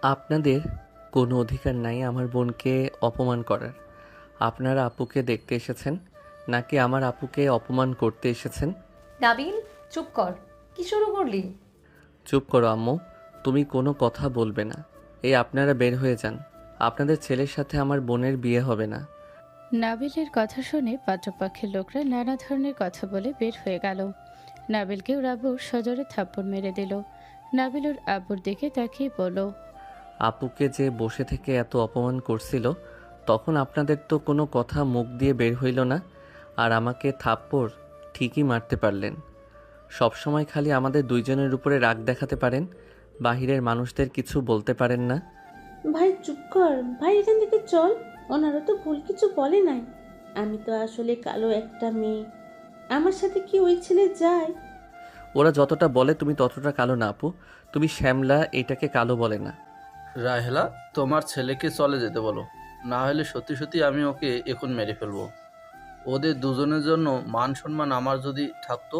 আপনাদের কোনো অধিকার নাই আমার বোনকে অপমান করার। আপনারা আপুকে দেখতে এসেছেন নাকি আমার আপুকে অপমান করতে এসেছেন? নাবিল, চুপ কর। কি শুরু করলি? চুপ করো আম্মু, তুমি কোনো কথা বলবে না। এই আপনারা বের হয়ে যান। আপনাদের ছেলের সাথে আমার বোনের বিয়ে হবে না। নাবিলের কথা শুনে পাত্রপক্ষের লোকরা নানা ধরনের কথা বলে বের হয়ে গেল। নাবিলকে ওর আব্বু সজোরে থাপ্পড় মেরে দিল। নাবিল ওর আব্বুর দিকে তাকিয়ে বলল, আপুকে যে বসে থেকে এত অপমান করছিল, তখন আপনাদের তো কোনো কথা মুখ দিয়ে বের হইল না, আর আমাকে থাপ্পড় ঠিকই মারতে পারলেন। সবসময় খালি আমাদের দুইজনের উপরে রাগ দেখাতে পারেন, বাহিরের মানুষদের কিছু বলতে পারেন না। ভাই চুপ কর, ভাই এখান থেকে চল। ওনারা তো ভুল কিছু বলে নাই। আমি তো আসলে কালো একটা মেয়ে, আমার সাথে কি ওই ছেলে যায়? ওরা যতটা বলে তুমি ততটা কালো না আপু। তুমি শ্যামলা, এটাকে কালো বলে না। রাহেলা, তোমার ছেলেকে চলে যেতে বলো, না হলে সত্যি সত্যি আমি ওকে এখন মেরে ফেলবো। ওদের দুজনের জন্য মান সম্মান আমার যদি থাকতো।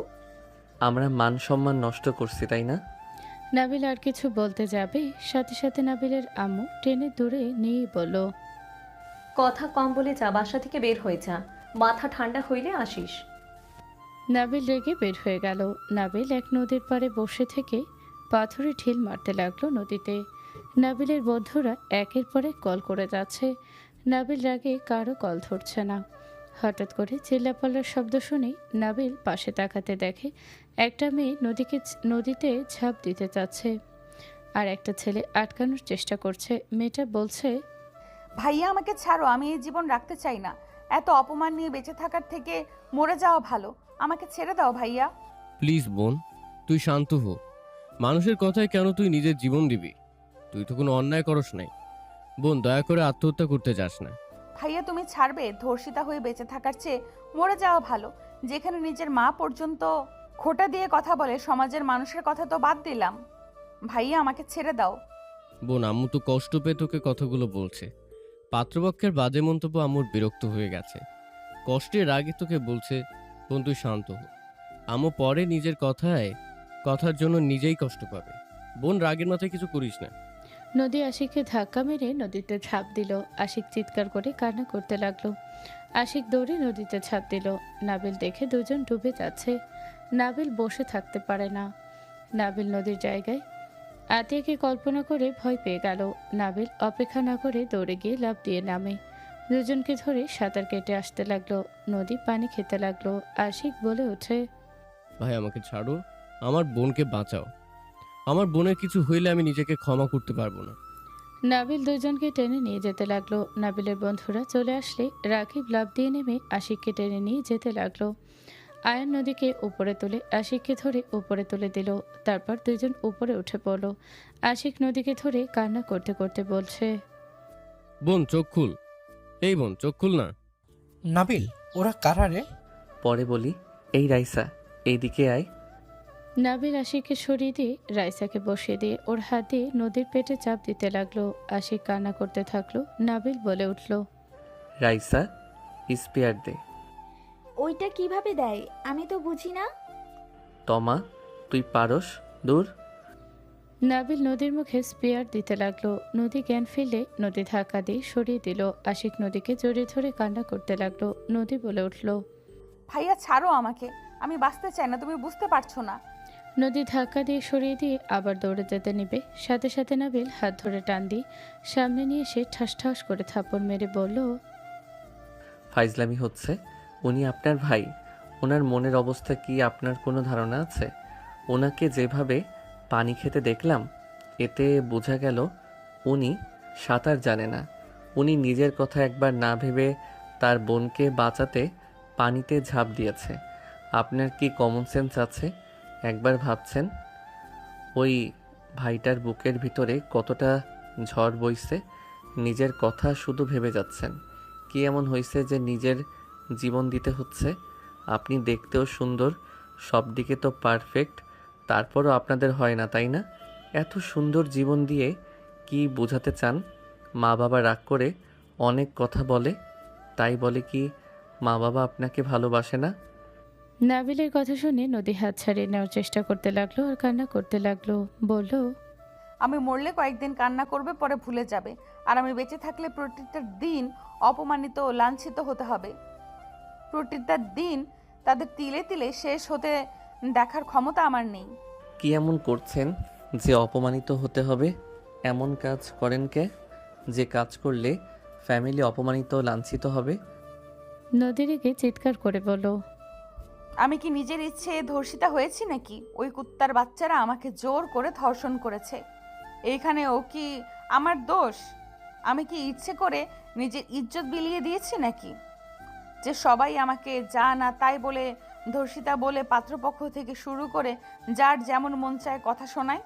আমরা মান সম্মান নষ্ট করছি, তাই না? নাবিল আর কিছু বলতে যাবে, সাথে সাথে নাবিলের আম্মু টেনে দূরে নিয়ে বলল, কথা কম বলে যা, বাসা থেকে বের হয়ে যা। মাথা ঠান্ডা হইলে আসিস। নাবিল রেগে বের হয়ে গেল। নাবিল এক নদীর পাড়ে বসে থেকে পাথরে ঢিল মারতে লাগলো নদীতে। নাবিলের বন্ধুরা একের পর এক কল করে যাচ্ছে। নাবিল রাগে কারো কল ধরছে না। হঠাৎ করে চিল্লাপাল্লার শব্দ শুনে নাবিল পাশে তাকাতে দেখে একটা মেয়ে নদীতে ঝাঁপ দিতে যাচ্ছে, আর একটা ছেলে আটকানোর চেষ্টা করছে। মেয়েটা বলছে, ভাইয়া আমাকে ছাড়ো, আমি এই জীবন রাখতে চাই না। এত অপমান নিয়ে বেঁচে থাকার থেকে মরে যাওয়া ভালো। আমাকে ছেড়ে দাও ভাইয়া। প্লিজ বোন, তুই শান্ত হো। মানুষের কথায় কেন তুই নিজের জীবন দিবি? তুই তো কোনো অন্যায় করস নাই। বোন, দয়া করে আত্মহত্যা করতে যাস না। ভাইয়া তুমি ছাড়বে? ধর্ষিতা হয়ে বেঁচে থাকার চেয়ে মরে যাওয়া ভালো, যেখানে নিজের মা পর্যন্ত খোঁটা দিয়ে কথা বলে। সমাজের মানুষের কথা তো বাদ দিলাম। ভাইয়া আমাকে ছেড়ে দাও। বোন, আম্মু তো কষ্ট পেয়ে তোকে কথাগুলো বলছে। পাত্রপক্ষের বাজে মন্তব্য আম্মুর বিরক্ত হয়ে গেছে। কষ্টের আগে তোকে বলছে, বোন তুই শান্ত হো। আম্মু পরে নিজের কথার জন্য নিজেই কষ্ট পাবে। বোন, রাগের মাথায় কিছু করিস না। নদী আশিককে ধাক্কা মেরে নদীতে ঝাঁপ দিল। আশিক চিৎকার করে কান্না করতে লাগলো। আশিক দৌড়ে নদীতে ঝাঁপ দিল। নাবিল দেখে দুজন ডুবে যাচ্ছে। নাবিল বসে থাকতে পারে না। নাবিল নদীর জায়গায় আতিয়াকে কল্পনা করে ভয় পেয়ে গেল। নাবিল অপেক্ষা না করে দৌড়ে গিয়ে লাফ দিয়ে নামে। দুজনকে ধরে সাঁতার কেটে আসতে লাগলো। নদী পানি খেতে লাগলো। আশিক বলে ওঠে, ভাই আমাকে ছাড়ো, আমার বোনকে বাঁচাও। আমার বোনের কিছু হইলে আমি নিজেকে ক্ষমা করতে পারবো না। নাবিল দুজনকে টেনে নিয়ে যেতে লাগলো। নাবিলের বন্ধুরা চলে আসলে রাকিব লাফ দিয়ে নেমে আশিককে টেনে নিয়ে যেতে লাগলো। আয়ান নদীকে উপরে তুলে আশিককে ধরে উপরে তুলে দিল। তারপর দুজন উপরে উঠে পড়ল। আশিক নদীকে ধরে কান্না করতে করতে বলছে, বোন চোখ খুল, এই বোন চোখ খুল না। নাবিল, ওরা কারা রে? পরে বলি। এই রাইসা, এইদিকে আয়। নাবিল আশিককে সরিয়ে দিয়ে রাইসাকে বসিয়ে দিয়ে ওর হাত দিয়ে নদীর পেটে চাপ দিতে লাগলো। আশিক কান্না করতে থাকলো। নাবিল বলে উঠল, রাইসা, স্পেয়ার দে। ওইটা কিভাবে দেয় আমি তো বুঝি না। তমা, তুই পারস, দূর। নাবিল নদীর মুখে স্পেয়ার দিতে লাগলো। নদী জ্ঞান ফিরলে নদী ধাক্কা দিয়ে সরিয়ে দিল। আশিক নদীকে জড়িয়ে ধরে কান্না করতে লাগলো। নদী বলে উঠল, ভাইয়া ছাড়ো আমাকে, আমি বাঁচতে চাই না, তুমি বুঝতে পারছো না। নদী ধাক্কা দিয়ে সরিয়ে দিয়ে আবার দৌড়ে যেতে নিবে, সাথে সাথে নাবিল হাত ধরে টান দিয়ে সামনে নিয়ে এসে ঠাস ঠাস করে থাপড় মেরে বলল, ফাইজলামি হচ্ছে। উনি আপনার ভাই। ওনার মনের অবস্থা কি আপনার কোনো ধারণা আছে? ওনাকে যেভাবে পানি খেতে দেখলাম, এতে বোঝা গেল উনি সাঁতার জানে না। উনি নিজের কথা একবার না ভেবে তার বোনকে বাঁচাতে পানিতে ঝাঁপ দিয়েছে। আপনার কি কমন সেন্স আছে? একবার ভাবছেন ওই ভাইটার বুকের ভিতরে কতটা ঝড় বইছে? নিজের কথা শুধু ভেবে যাচ্ছেন। কি এমন হয়েছে যে নিজের জীবন দিতে হচ্ছে? আপনি দেখতেও সুন্দর, সব দিকে তো পারফেক্ট, তারপরও আপনাদের হয় না, তাই না? এত সুন্দর জীবন দিয়ে কি বোঝাতে চান? মা বাবা রাগ করে অনেক কথা বলে, তাই বলে কি মা বাবা আপনাকে ভালোবাসে না? নাবিলের কথা শুনে নদী হাত ছাড়িয়ে নেওয়ার চেষ্টা করতে লাগলো আর কান্না করতে লাগলো। বলল, আমি মরলে কয়েকদিন কান্না করবে, পরে ভুলে যাবে। আর আমি বেঁচে থাকলে প্রতিটা দিন অপমানিত ও লাঞ্ছিত হতে হবে। প্রতিটা দিন তাদের তিলে তিলে শেষ হতে দেখার ক্ষমতা আমার নেই। কি এমন করছেন যে অপমানিত হতে হবে? এমন কাজ করেন কে, যে কাজ করলে ফ্যামিলি অপমানিত ও লাঞ্ছিত হবে? নদী রেগে চিৎকার করে বলল, আমি কি নিজের ইচ্ছে ধর্ষিতা হয়েছি নাকি? ওই কুত্তার বাচ্চারা আমাকে জোর করে ধর্ষণ করেছে। এইখানে ও কি আমার দোষ? আমি কি ইচ্ছে করে নিজের ইজ্জত বিলিয়ে দিয়েছি নাকি? যে সবাই আমাকে যা না তাই বলে, ধর্ষিতা বলে পাত্রপক্ষ থেকে শুরু করে যার যেমন মন চায় কথা শোনায়,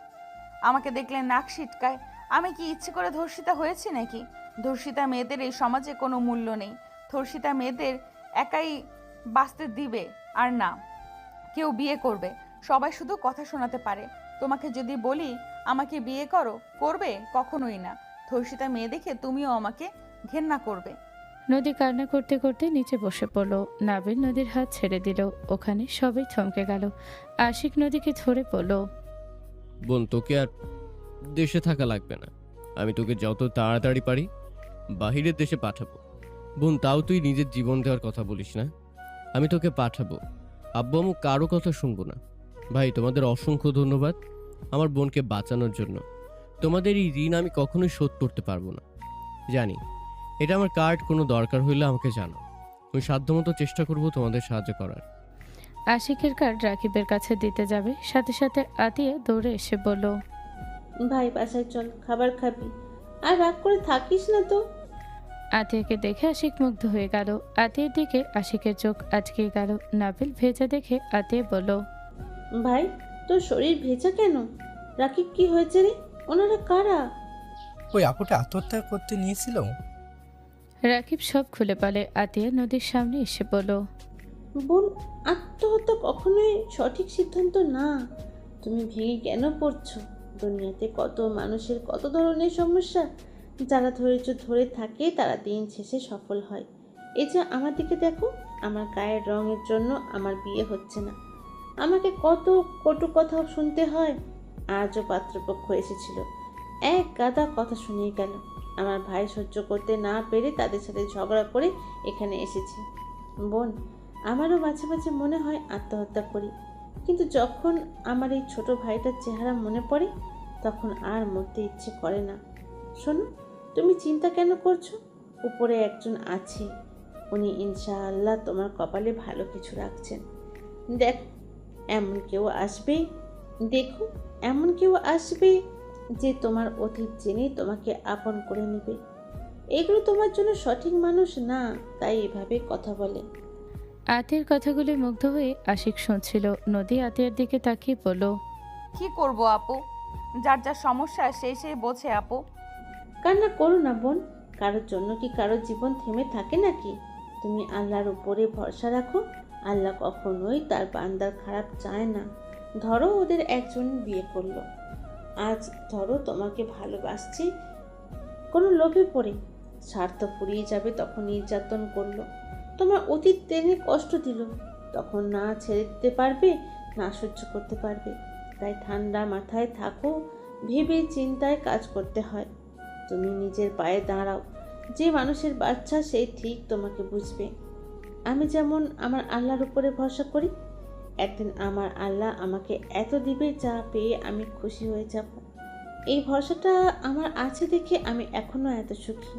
আমাকে দেখলে নাক সিটকায়। আমি কি ইচ্ছে করে ধর্ষিতা হয়েছি নাকি? ধর্ষিতা মেয়েদের এই সমাজে কোনো মূল্য নেই। ধর্ষিতা মেয়েদের একাই বাঁচতে দিবে, আর না কেউ বিয়ে করবে। সবাই শুধু কথা শোনাতে পারে। তোমাকে যদি বলি আমাকে বিয়ে করো, করবে? কখনোই না। ধর্ষিতা মেয়ে দেখে তুমিও আমাকে ঘেন্না করবে। নদী কান্না করতে করতে নিচে বসে পড়ল। নাবিল নদীর হাত ছেড়ে দিল। ওখানে সবাই থমকে গেল। আশিক নদীকে ধরে পড়ল, বোন, তোকে আর দেশে থাকা লাগবে না। আমি তোকে যত তাড়াতাড়ি পারি বাহিরের দেশে পাঠাবো। বোন, তাও তুই নিজের জীবন দেওয়ার কথা বলিস না। আমি তোকে পাঠাবো। আব্বু আম্মু কারো কথা শুনবো না। ভাই, তোমাদের অসংখ্য ধন্যবাদ আমার বোনকে বাঁচানোর জন্য। তোমাদের এই ঋণ আমি কখনোই শোধ করতে পারবো না। জানি এটা আমার কার্ড, কোনো দরকার হইলে আমাকে জানো। আমি সাধ্যমতো চেষ্টা করব তোমাদের সাহায্য করার। আশিকের কার্ড রাকিবের কাছে দিতে যাবে, সাথে সাথে আতিয়া দৌড়ে এসে বলল, ভাই বাসায় চল, খাবার খাবি। আর রাগ করে থাকিস না তো। আতিয়াকে দেখে আশিক মুগ্ধ হয়ে গেল। আতিয়ার দিকে আশিকের চোখ আটকে গেল। নাবিল ভেজা দেখে আতিয়া বলল, ভাই তোর শরীর ভেজা কেন? রাকিব কি হয়েছে রে? ওনারা কারা? ওই আপুটা আত্মহত্যা করতে নিয়েছিল। রাকিব সব খুলে বলে। আতিয়া নদীর সামনে এসে বলল, বোন, আত্মহত্যা কখনোই সঠিক সিদ্ধান্ত না। তুমি ভেঙে কেন পড়ছো? দুনিয়াতে কত মানুষের কত ধরনের সমস্যা। যারা ধৈর্য ধরে থাকে তারা দিন শেষে সফল হয়। এই যে আমার দিকে দেখো, আমার গায়ের রঙের জন্য আমার বিয়ে হচ্ছে না। আমাকে কত কটু কথা শুনতে হয়। আজও পাত্রপক্ষ এসেছিল, এক গাদা কথা শুনিয়ে গেল। আমার ভাই সহ্য করতে না পেরে তাদের সাথে ঝগড়া করে এখানে এসেছি। বোন, আমারও মাঝে মাঝে মনে হয় আত্মহত্যা করি, কিন্তু যখন আমার এই ছোট ভাইটার চেহারা মনে পড়ে তখন আর মরতে ইচ্ছে করে না। শোনো, তুমি চিন্তা কেন করছো? উপরে একজন আছে, উনি ইনশাআল্লাহ তোমার কপালে ভালো কিছু রাখছেন। দেখ, এমন কেউ আসবে, দেখো এমন কেউ আসবে যে তোমার অতীত জেনে তোমাকে আপন করে নেবে। এগুলো তোমার জন্য সঠিক মানুষ না, তাই এভাবে কথা বলে। আতিয়ার কথাগুলি মুগ্ধ হয়ে আশিক শুনছিল। নদী আতিয়ার দিকে তাকিয়ে বলল, কি করব আপু? যার যার সমস্যা সেই বোঝে আপু। কান্না করো না বোন, কারোর জন্য কি কারোর জীবন থেমে থাকে নাকি? তুমি আল্লাহর উপরে ভরসা রাখো। আল্লাহ কখনোই তার বান্দার খারাপ চায় না। ধরো ওদের একজন বিয়ে করলো, আজ ধরো তোমাকে ভালোবাসছি, কোনো লোভে পড়ে স্বার্থ ফুরিয়ে যাবে তখন নির্যাতন করলো, তোমার অতীত টেনে কষ্ট দিল, তখন না ছেড়ে দিতে পারবে না সহ্য করতে পারবে। তাই ঠান্ডা মাথায় থাকো, ভেবে চিন্তায় কাজ করতে হয়। তুমি নিজের পায়ে দাঁড়াও। যে মানুষের বাচ্চা সেই ঠিক তোমাকে বুঝবে। আমি যেমন আমার আল্লাহর উপরে ভরসা করি, একদিন আমার আল্লাহ আমাকে এত দিবে যা পেয়ে আমি খুশি হয়ে যাব। এই ভরসাটা আমার আছে দেখে আমি এখনো এত সুখী।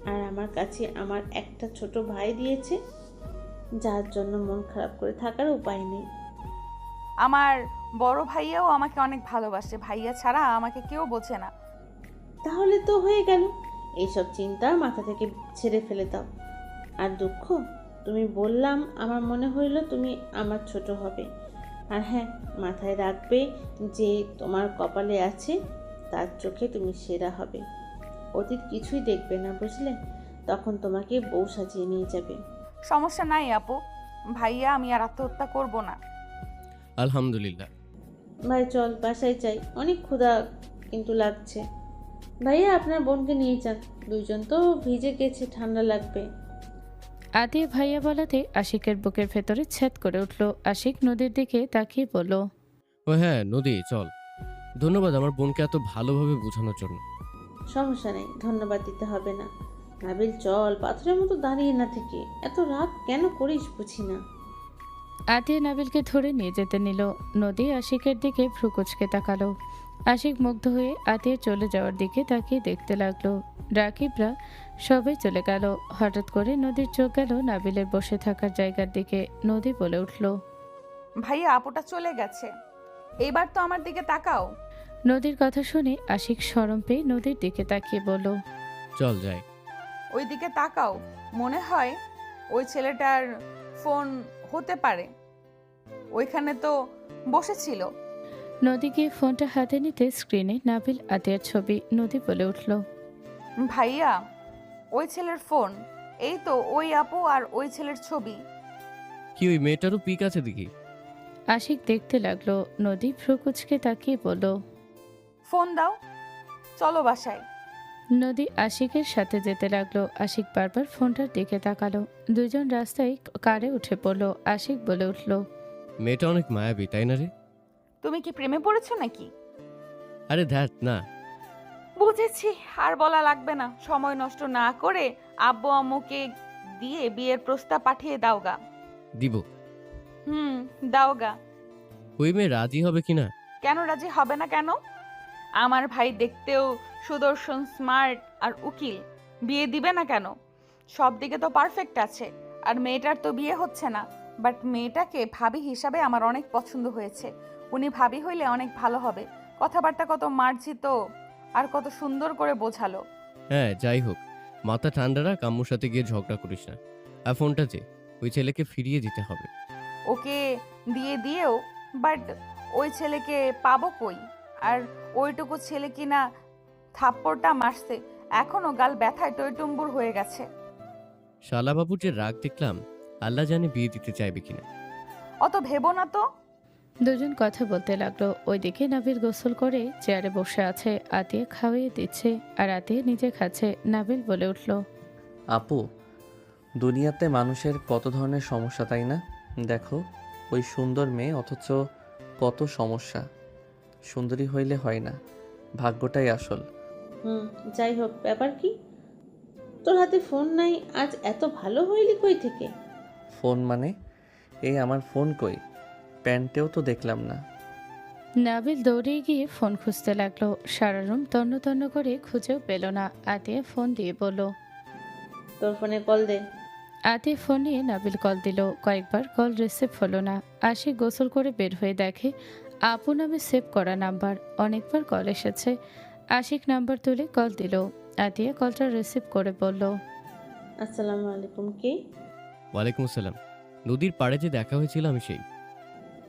আর আমার কাছে আমার একটা ছোট ভাই দিয়েছে, যার জন্য মন খারাপ করে থাকার উপায় নেই। আমার বড় ভাইয়াও আমাকে অনেক ভালোবাসে। ভাইয়া ছাড়া আমাকে কেউ বোঝে না। তাহলে তো হয়ে গেল। এইসব চিন্তা মাথা থেকে ছেড়ে ফেলে দাও। আর দুঃখ, তুমি বললাম আমার মনে হইল তুমি আমার ছোট হবে। আর হ্যাঁ, মাথায় রাখবে যে তোমার কপালে আছে তার চোখে তুমি সেরা হবে। অতীত কিছুই দেখবে না, বুঝলে? তখন তোমাকে বউ সাজিয়ে নিয়ে যাবে। সমস্যা নাই আপু, ভাইয়া আমি আর আত্মহত্যা করব না। আলহামদুলিল্লাহ। ভাই চল, বাসায় যাই, অনেক ক্ষুধা কিন্তু লাগছে। ভাইয়া আপনার বোনকে নিয়ে যান, দুইজন তো ভিজে গেছে, ঠান্ডা লাগবে। আতিয়া ভাইয়া বলাতে আশিকের বুকের ভেতরে ছেদ করে উঠল। আশিক নদীর দিকে তাকিয়ে বলল, ও হ্যাঁ, নদী চল, ধন্যবাদ আমার বোনকে এত ভালোভাবে বোঝানোর জন্য। সমস্যা নেই, ধন্যবাদ দিতে হবে না। নাবিল চল, পাথরের মতো দাঁড়িয়ে না থেকে এত রাগ কেন করিস বুঝি না। আতিয়া নাবিলকে ধরে নিয়ে যেতে নিল। নদী আশিকের দিকে ভ্রুকুচকে তাকালো। আশিক মুগ্ধ হয়ে আতিয়া চলে যাওয়ার দিকে তাকিয়ে দেখতে লাগলো। রাকিবরা সবাই চলে গেল। হঠাৎ করে নদীর চোখ গেল নাবিলের বসে থাকার জায়গার দিকে। নদী বলে উঠল, ভাইয়া আপুটা চলে গেছে, এইবার তো আমার দিকে তাকাও। নদীর কথা শুনে আশিক শরম পেয়ে নদীর দিকে তাকিয়ে বলল, চল যাই। ওই দিকে তাকাও, মনে হয় ওই ছেলেটার ফোন হতে পারে, ওইখানে তো বসেছিল। নদী গিয়ে ফোনটা হাতে নিতে স্ক্রিনে নাবিল আতিয়ার ছবি। নদী বলে উঠল, ভাইয়া ওই ছেলের ফোন, এই তো ওই আপু আর ওই ছেলের ছবি। কি ওই মেয়েটারও পিক আছে দেখি? আশিক দেখতে লাগলো। নদী ভ্রুকুচকে তাকিয়ে বলল, ফোন দাও, চলো বাসায়। নদী আশিকের সাথে যেতে লাগলো। আশিক বারবার ফোনটার দিকে তাকালো। দুজন রাস্তায় কারে উঠে পড়লো। আশিক বলে উঠল, মেয়েটা অনেক মায়াবী, তাই না রে? তুমি কি প্রেমে পড়েছো নাকি? আরে ধ্যাত না। বুঝেছি, আর বলা লাগবে না। সময় নষ্ট না করে আব্বু আম্মুকে দিয়ে বিয়ের প্রস্তাব পাঠিয়ে দাওগা। দিব। দাওগা। ওই মেয়ে রাজি হবে কিনা? কেন রাজি হবে না কেন? আমার ভাই দেখতেও সুদর্শন, স্মার্ট আর উকিল, বিয়ে দিবে না কেন? সব দিকে তো পারফেক্ট আছে। আর মেয়েটার তো বিয়ে হচ্ছে না, বাট মেয়েটাকে ভাবি হিসাবে আমার অনেক পছন্দ হয়েছে। উনি ভাবি হইলে অনেক ভালো হবে। কথাবার্তা কত মার্জিত আর কত সুন্দর করে বোঝালো। হ্যাঁ যাই হোক, মাথা ঠান্ডা রাখ, আম্মুর সাথে গিয়ে ঝগড়া করিস না। আর ফোনটা যে ওই ছেলেকে ফিরিয়ে দিতে হবে। ওকে দিয়ে দিয়েও, বাট ওই ছেলেকে পাবো কই? আর ওইটুকু ছেলে কিনা থাপ্পড়টা মারছে, এখনো গাল ব্যথায় টইটুম্বুর হয়ে গেছে। শালাবাবুর যে রাগ দেখলাম, আল্লাহ জানে বিয়ে দিতে চাইবে কিনা। অত ভেবো না তো। দুজন কথা বলতে লাগলো। ওইদিকে নাবিল গোসল করে চেয়ারে বসে আছে। আতিয়া খাওয়িয়ে দিচ্ছে আর আতিয়া নিজে খাচ্ছে। নাবিল বলে উঠল, আপু, দুনিয়াতে মানুষের কত ধরনের সমস্যা, তাই না? দেখো, ওই সুন্দর মেয়ে, অথচ কত সমস্যা। সুন্দরী হইলে হয় না, ভাগ্যটাই আসল। যাই হোক, ব্যাপার কি? তোর হাতে ফোন নাই, আজ এত ভালো হইলি কই থেকে? ফোন মানে? এই আমার ফোন কই? প্যান্টেও তো দেখলাম না। নাবিল দৌড়ে গিয়ে ফোন খুঁজতে লাগলো। সারা রুম তন্ন তন্ন করে খুঁজেও পেল না। আতিয়া ফোন দিয়ে বলল, তোর ফোনে কল দে। আতিয়া ফোন নিয়ে নাবিল কল দিল। কয়েকবার কল রিসিভ হলো না। আশিক গোসল করে বের হয়ে দেখে আপু নামে সেভ করা নাম্বার। অনেকবার কল এসেছে। আশিক নাম্বার তুলে কল দিল। আতিয়া কলটা রিসিভ করে বলল, আসসালামু আলাইকুম, কে? ওয়ালাইকুম আসসালাম। নদীর পাড়ে যে দেখা হয়েছিল আমি সেই।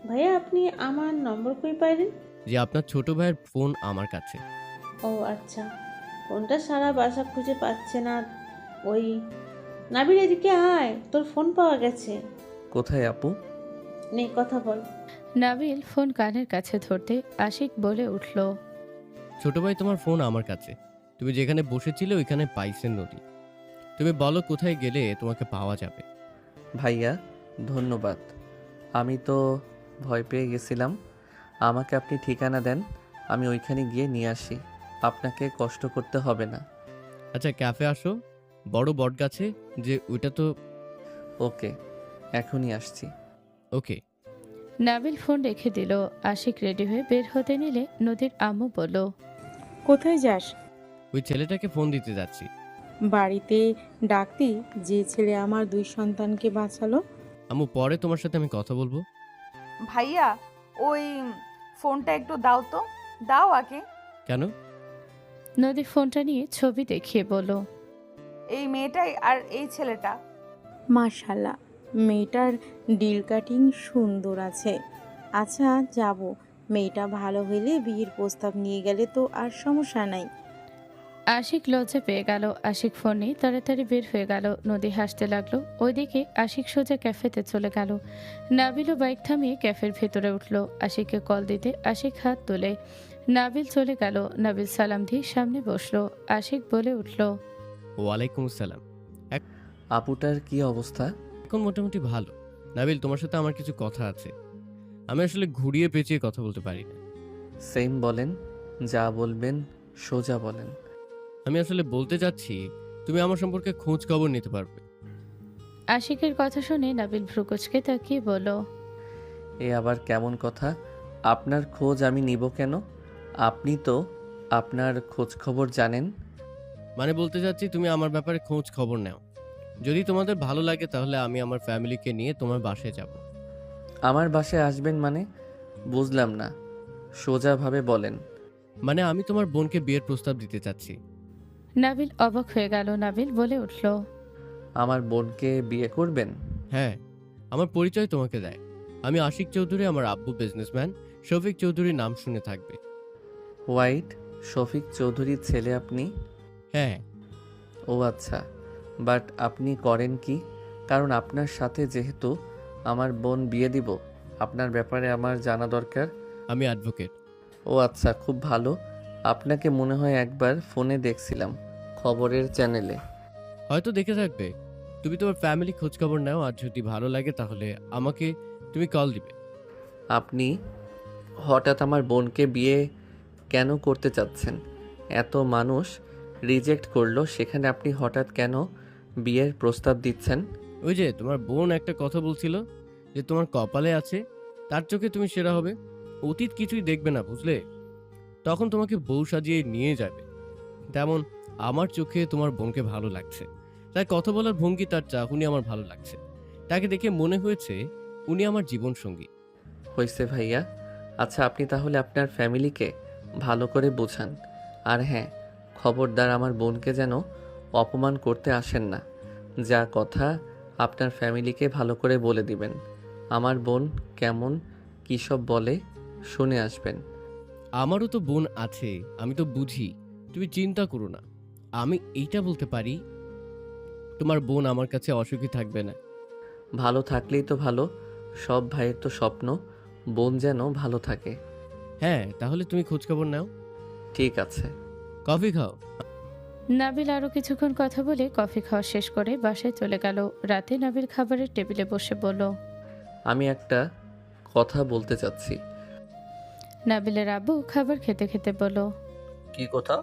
ভাইয়া, আপনি আমার নম্বর কই পাইলেন? যে আপনার ছোট ভাইয়ের ফোন আমার কাছে। ও আচ্ছা, ফোনটা সারা বাসা খুঁজে পাচ্ছে না। ওই নাবিল, এদিকে আয়, তোর ফোন পাওয়া গেছে। কোথায় আপু? নে কথা বল। নাবিল ফোন কানের কাছে ধরতে আশিক বলে উঠল, ছোট ভাই তোমার ফোন আমার কাছে। তুমি যেখানে বসেছিলে ওইখানে পাইছেন নদী। তুমি বলো কোথায় গেলে তোমাকে পাওয়া যাবে। ভাইয়া, ধন্যবাদ। আমি তো ভয় পেয়ে গেছিলাম। আমাকে আপনি ঠিকানা দেন, আমি ওইখানে গিয়ে নিয়ে আসি। আপনাকে কষ্ট করতে হবে না। আচ্ছা ক্যাফে আসো, বড় বট গাছে যে ওইটা তো। ওকে, এখনই আসছি। ওকে। নাবিল ফোন রেখে দিল। আশিক রেডি হয়ে বের হতে নিলে নদীর আম্মু বলল, কোথায় যাস? ওই ছেলেটাকে ফোন দিতে যাচ্ছি। বাড়িতে ডাকতি, যে ছেলে আমার 2 সন্তানকে বাঁচালো। আম্মু পরে তোমার সাথে আমি কথা বলবো। ভাইয়া ওই ফোনটা একটু দাও তো, দাও আগে। কেন? নদী ফোনটা নিয়ে ছবি দেখিয়ে বলল, এই মেয়েটাই আর এই ছেলেটা। মাশাল্লাহ, মেয়েটার ডিল কাটিং সুন্দর আছে। আচ্ছা যাব, মেয়েটা ভালো হইলে বিয়ের প্রস্তাব নিয়ে গেলে তো আর সমস্যা নাই। আশিক লজ্জা পেয়ে গেল। আশিক ফোন নিয়ে তাড়াতাড়ি বের হয়ে গেল। নদী হাসতে লাগলো। ওইদিকে আশিক সোজা ক্যাফেতে চলে গেল। নাবিলও বাইক থামিয়ে ক্যাফের ভেতরে উঠল। আশিককে কল দিতে আশিক হাত তোলে। নাবিল চলে গেল। নাবিল সালাম দিয়ে সামনে বসলো। আশিক বলে উঠল, ওয়ালাইকুম আসসালাম। আপুটার কি অবস্থা? এখন মোটামুটি ভালো। নাবিল তোমার সাথে আমার কিছু কথা আছে। আমি আসলে ঘুরিয়ে পেঁচিয়ে কথা বলতে পারি না। সেম বলেন, যা বলবেন সোজা বলেন। আমি আসলে বলতে চাচ্ছি তুমি আমার সম্পর্কে খোঁজ খবর নিতে পারবে। আশিকের কথা শুনে নাবিল ভ্রুকুচকে তাকিয়ে বলল, এ আবার কেমন কথা? আপনার খোঁজ আমি নিব কেন? আপনি তো আপনার খোঁজ খবর জানেন। মানে বলতে চাচ্ছি তুমি আমার ব্যাপারে খোঁজ খবর নাও। যদি তোমাদের ভালো লাগে তাহলে আমি আমার ফ্যামিলিকে নিয়ে তোমার বাসায় যাব। আমার বাসায় আসবেন মানে? বুঝলাম না, সোজাভাবে বলেন। মানে আমি তোমার বোনকে বিয়ের প্রস্তাব দিতে চাচ্ছি। নাবিল অবাক হয়ে গেল। নাবিল বলে উঠল, আমার বোনকে বিয়ে করবেন? হ্যাঁ, আমার পরিচয় তোমাকে দেয়। আমি আশিক চৌধুরী, আমার আব্বু বিজনেসম্যান শফিক চৌধুরীর নাম শুনে থাকবে। হোয়াইট, শফিক চৌধুরীর ছেলে আপনি? হ্যাঁ। ও আচ্ছা, বাট আপনি করেন কি? কারণ আপনার সাথে যেহেতু আমার বোন বিয়ে দিব, আপনার ব্যাপারে আমার জানা দরকার। আমি অ্যাডভোকেট। ও আচ্ছা, খুব ভালো। আপনাকে মনে হয় একবার ফোনে দেখছিলাম, খবরের চ্যানেলে। হয়তো দেখে থাকবে। তুমি তোমার ফ্যামিলি খোঁজ খবর নাও, আর যদি ভালো লাগে তাহলে আমাকে তুমি কল দিবে। আপনি হঠাৎ আমার বোনকে বিয়ে কেন করতে চাচ্ছেন? এত মানুষ রিজেক্ট করলো, সেখানে আপনি হঠাৎ কেন বিয়ের প্রস্তাব দিচ্ছেন? ওই যে তোমার বোন একটা কথা বলছিল যে তোমার কপালে আছে, তার চোখে তুমি সেরা হবে। অতীত কিছুই দেখবে না, বুঝলে? তখন তোমাকে বউ সাজিয়ে নিয়ে যাবে। তেমন আমার চোখে তোমার বোনকে ভালো লাগছে, তাই কথা বলার ভঙ্গি, তার চাহনি আমার ভালো লাগছে। তাকে দেখে মনে হয়েছে উনি আমার জীবন সঙ্গী। হয়েছে ভাইয়া। আচ্ছা, আপনি তাহলে আপনার ফ্যামিলিকে ভালো করে বোঝান। আর হ্যাঁ, খবরদার আমার বোনকে যেন অপমান করতে আসেন না। যা কথা আপনার ফ্যামিলিকে ভালো করে বলে দিবেন। আমার বোন কেমন কী সব বলে শুনে আসবেন। আমারও তো বোন আছে, আমি তো বুঝি। তুমি চিন্তা করো না। আমি এইটা বলতে পারি, তোমার বোন আমার কাছে অসুখী থাকবে না। ভালো থাকলেই তো ভালো। সব ভাইয়ের তো স্বপ্ন বোন যেন ভালো থাকে। হ্যাঁ, তাহলে তুমি খোঁজখবর নাও। ঠিক আছে। কফি খাও। নাবিল আরও কিছুক্ষণ কথা বলে কফি খাওয়া শেষ করে বাসায় চলে গেল। রাতে নাবিল খাবারের টেবিলে বসে বলল, আমি একটা কথা বলতে চাচ্ছি। নাবিলের আব্বু খাবার খেতে খেতে বলল, কি কথা?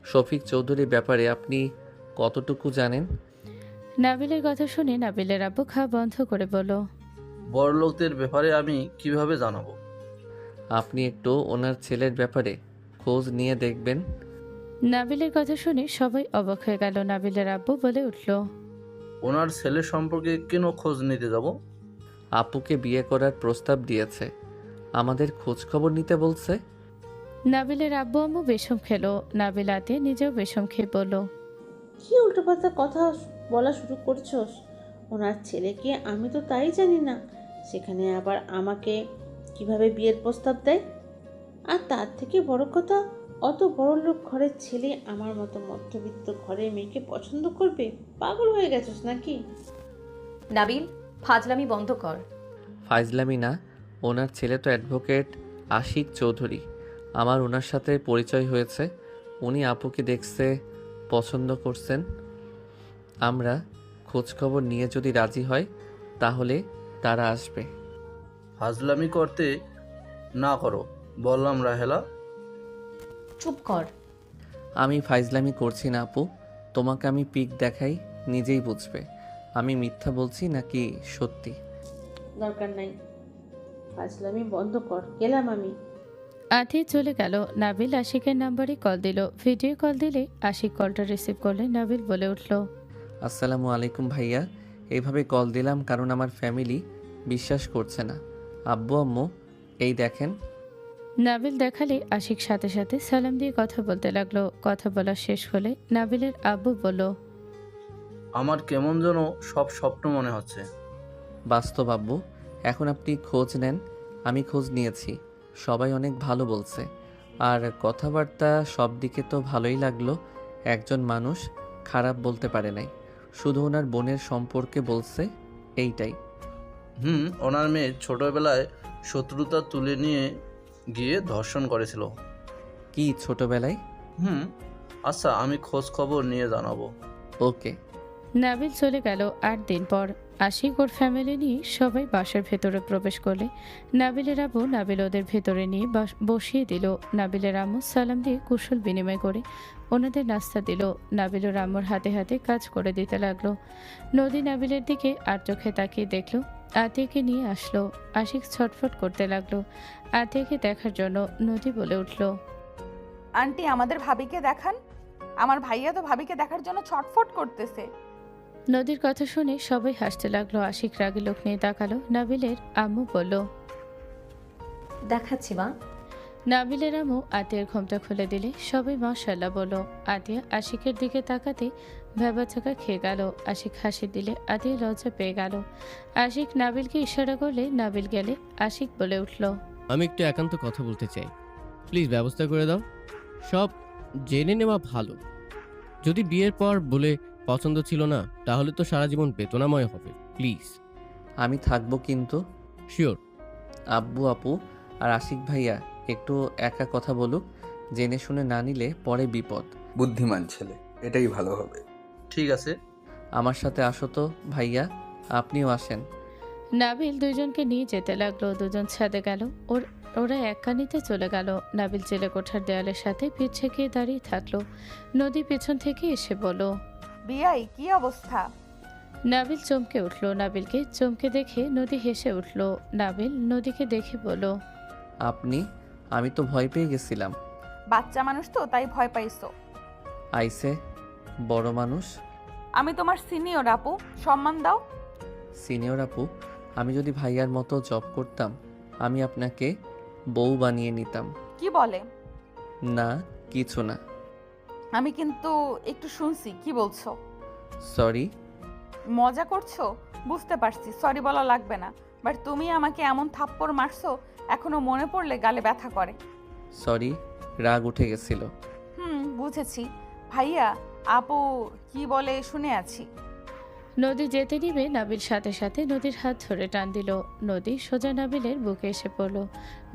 শফিক চৌধুরীর ব্যাপারে আপনি কতটুকু জানেন? নাবিলের কথা শুনে নাবিলের আব্বু খাওয়া বন্ধ করে বলল, বড়লোকদের ব্যাপারে আমি কিভাবে জানাবো? আপনি একটু ওনার ছেলের ব্যাপারে খোঁজ নিয়ে দেখবেন। নাবিলের কথা শুনে সবাই অবাক হয়ে গেল। নাবিলের আব্বু বলে উঠল, ওনার ছেলের সম্পর্কে কেন খোঁজ নিতে যাব? আপুকে বিয়ে করার প্রস্তাব দিয়েছে, আমাদের খোঁজ খবর নিতে বলছে। নাবিলের আব্বু আম্মু বেশম খেলো। নাবিল আতে নিজেও বেশম খেয়ে বলল, কি উল্টোপাল্টা কথা বলা শুরু করছোস? ওনার ছেলেকে আমি তো তাই জানি না, সেখানে আবার আমাকে কিভাবে বিয়ের প্রস্তাব দেয়? আর তার থেকে বড় কথা, অত বড় লোক ঘরের ছেলে আমার মতো মধ্যবিত্ত ঘরের মেয়েকে পছন্দ করবে? পাগল হয়ে গেছিস নাকি? নাবিল, ফাজলামি বন্ধ কর। ফাইজলামি না, ওনার ছেলে তো অ্যাডভোকেট আশিক চৌধুরী। আমার ওনার সাথে পরিচয় হয়েছে, উনি আপুকে দেখছে, পছন্দ করছেন। আমরা খোঁজখবর নিয়ে যদি রাজি হয় তাহলে তারা আসবে। ফাজলামি করতে না করো, বললাম রাহেলা। চুপ কর। আমি ফাইজলামি করছি না আপু, তোমাকে আমি পিক দেখাই, নিজেই বুঝবে আমি মিথ্যা বলছি নাকি সত্যি। দরকার নাই, ফাজলামি বন্ধ কর, গেলাম আমি। আতে চলে গেল। নাবিল আশিকের নাম্বারে কল দিল। ভিডিও কল দিলে আশিক কলটা রিসিভ করলে নাবিল বলে উঠল, আসসালামু আলাইকুম ভাইয়া। এইভাবে কল দিলাম কারণ আমার ফ্যামিলি বিশ্বাস করছে না। আব্বু আম্মু এই দেখেন। নাবিল দেখালে আশিক সাথে সাথে সালাম দিয়ে কথা বলতে লাগলো। কথা বলা শেষ হলে নাবিলের আব্বু বলল, আমার কেমন যেন সব স্বপ্ন মনে হচ্ছে। বাস্তব আব্বু, এখন আপনি খোঁজ নেন। আমি খোঁজ নিয়েছি, সবাই অনেক ভালো বলছে। আর কথাবার্তা সব দিকে তো ভালোই লাগলো। একজন মানুষ খারাপ বলতে পারে নাই, শুধু ওনার বোনের সম্পর্কে বলছে, এইটাই। ওনার মেয়ে ছোটবেলায় শত্রুতা তুলে নিয়ে গিয়ে ধর্ষণ করেছিল। কি ছোটবেলায়? আচ্ছা, আমি খোঁজ খবর নিয়ে জানাবো। ওকে। নাবিল চলে গেল। 8 দিন পর আশিক ওর ফ্যামিলি নিয়ে সবাই বাসার ভেতরে প্রবেশ করলে নাবিলের আব্বু নাবিল ওদের ভেতরে নিয়ে বসিয়ে দিল। নাবিলের আম্মু সালাম দিয়ে কুশল বিনিময় করে ওনাদের নাস্তা দিল। নাবিল ওর আম্মুর হাতে হাতে কাজ করে দিতে লাগলো। নদী নাবিলের দিকে আর চোখে তাকিয়ে দেখলো আতিয়াকে নিয়ে আসলো। আশিক ছটফট করতে লাগলো আতিয়াকে দেখার জন্য। নদী বলে উঠল, আন্টি আমাদের ভাবিকে দেখান, আমার ভাইয়া তো ভাবিকে দেখার জন্য ছটফট করতেছে। নদীর কথা শুনে সবাই হাসতে লাগলো। আশিক রাগী লোক নিয়ে তাকালো। নাবিলের আম্মু বলল, দেখাচ্ছি মা। নাবিলের আম্মু আতিয়ার ঘোমটা খুলে দিলে সবাই মাশাআল্লাহ বলল। আতিয়া আশিকের দিকে তাকাতে ভেবাচাকা খেয়ে গেল। আশিক হাসি দিলে আতিয়া লজ্জা পেয়ে গেল। আশিক নাবিলকে ইশারা করলে নাবিল গেলে আশিক বলে উঠল, আমি একটু একান্ত কথা বলতে চাই, প্লিজ ব্যবস্থা করে দাও। সব জেনে নেওয়া ভালো। যদি বিয়ের পর বলে পছন্দ ছিল না, তাহলে তো সারা জীবন বেদনাময় হবে। প্লিজ। আমি থাকবো কিন্তু। শিওর। আব্বু আপু আর আশিক ভাইয়া একটু একা কথা বলুক, জেনে শুনে না নিলে পরে বিপদ। বুদ্ধিমান ছেলে, এটাই ভালো হবে। ঠিক আছে। আমার সাথে আসো তো ভাইয়া, আপনিও আসেন। নাবিল দুইজনকে নিয়ে যেতে লাগলো। দুজন ছাদে গেল। ওরা এক কানিতে চলে গেল। নাবিল জেলে কোঠার দেয়ালের সাথে পিঠ ঠেকিয়ে দাঁড়িয়ে থাকলো। নদী পেছন থেকে এসে বলল, বিয়াই কি অবস্থা? নাবিল চমকে উঠল। নাবিলকে চমকে দেখে নদী হেসে উঠল। নাবিল নদীকে দেখে বলল, আপনি? আমি তো ভয় পেয়ে গেছিলাম। বাচ্চা মানুষ তো তাই ভয় পাইছো। আইসে বড় মানুষ। আমি তোমার সিনিয়র আপু, সম্মান দাও। সিনিয়র আপু, আমি যদি ভাইয়ার মতো জব করতাম, আমি আপনাকে বউ বানিয়ে নিতাম। কি বলে? না কিছু না। আমি কিন্তু একটু শুনছি কি বলছো। সরি। মজা করছো বুঝতে পারছি, সরি বলা লাগবে না। বাট তুমি আমাকে এমন থাপ্পড় মারছো, এখনো মনে পড়লে গালে ব্যথা করে। সরি, রাগ উঠে গেছিল। বুঝেছি। ভাইয়া আপু কি বলে শুনে আছি। নদী যেতে নিবে নাবিল সাথে সাথে নদীর হাত ধরে টান দিল। নদী সোজা নাবিলের বুকে এসে পড়ল।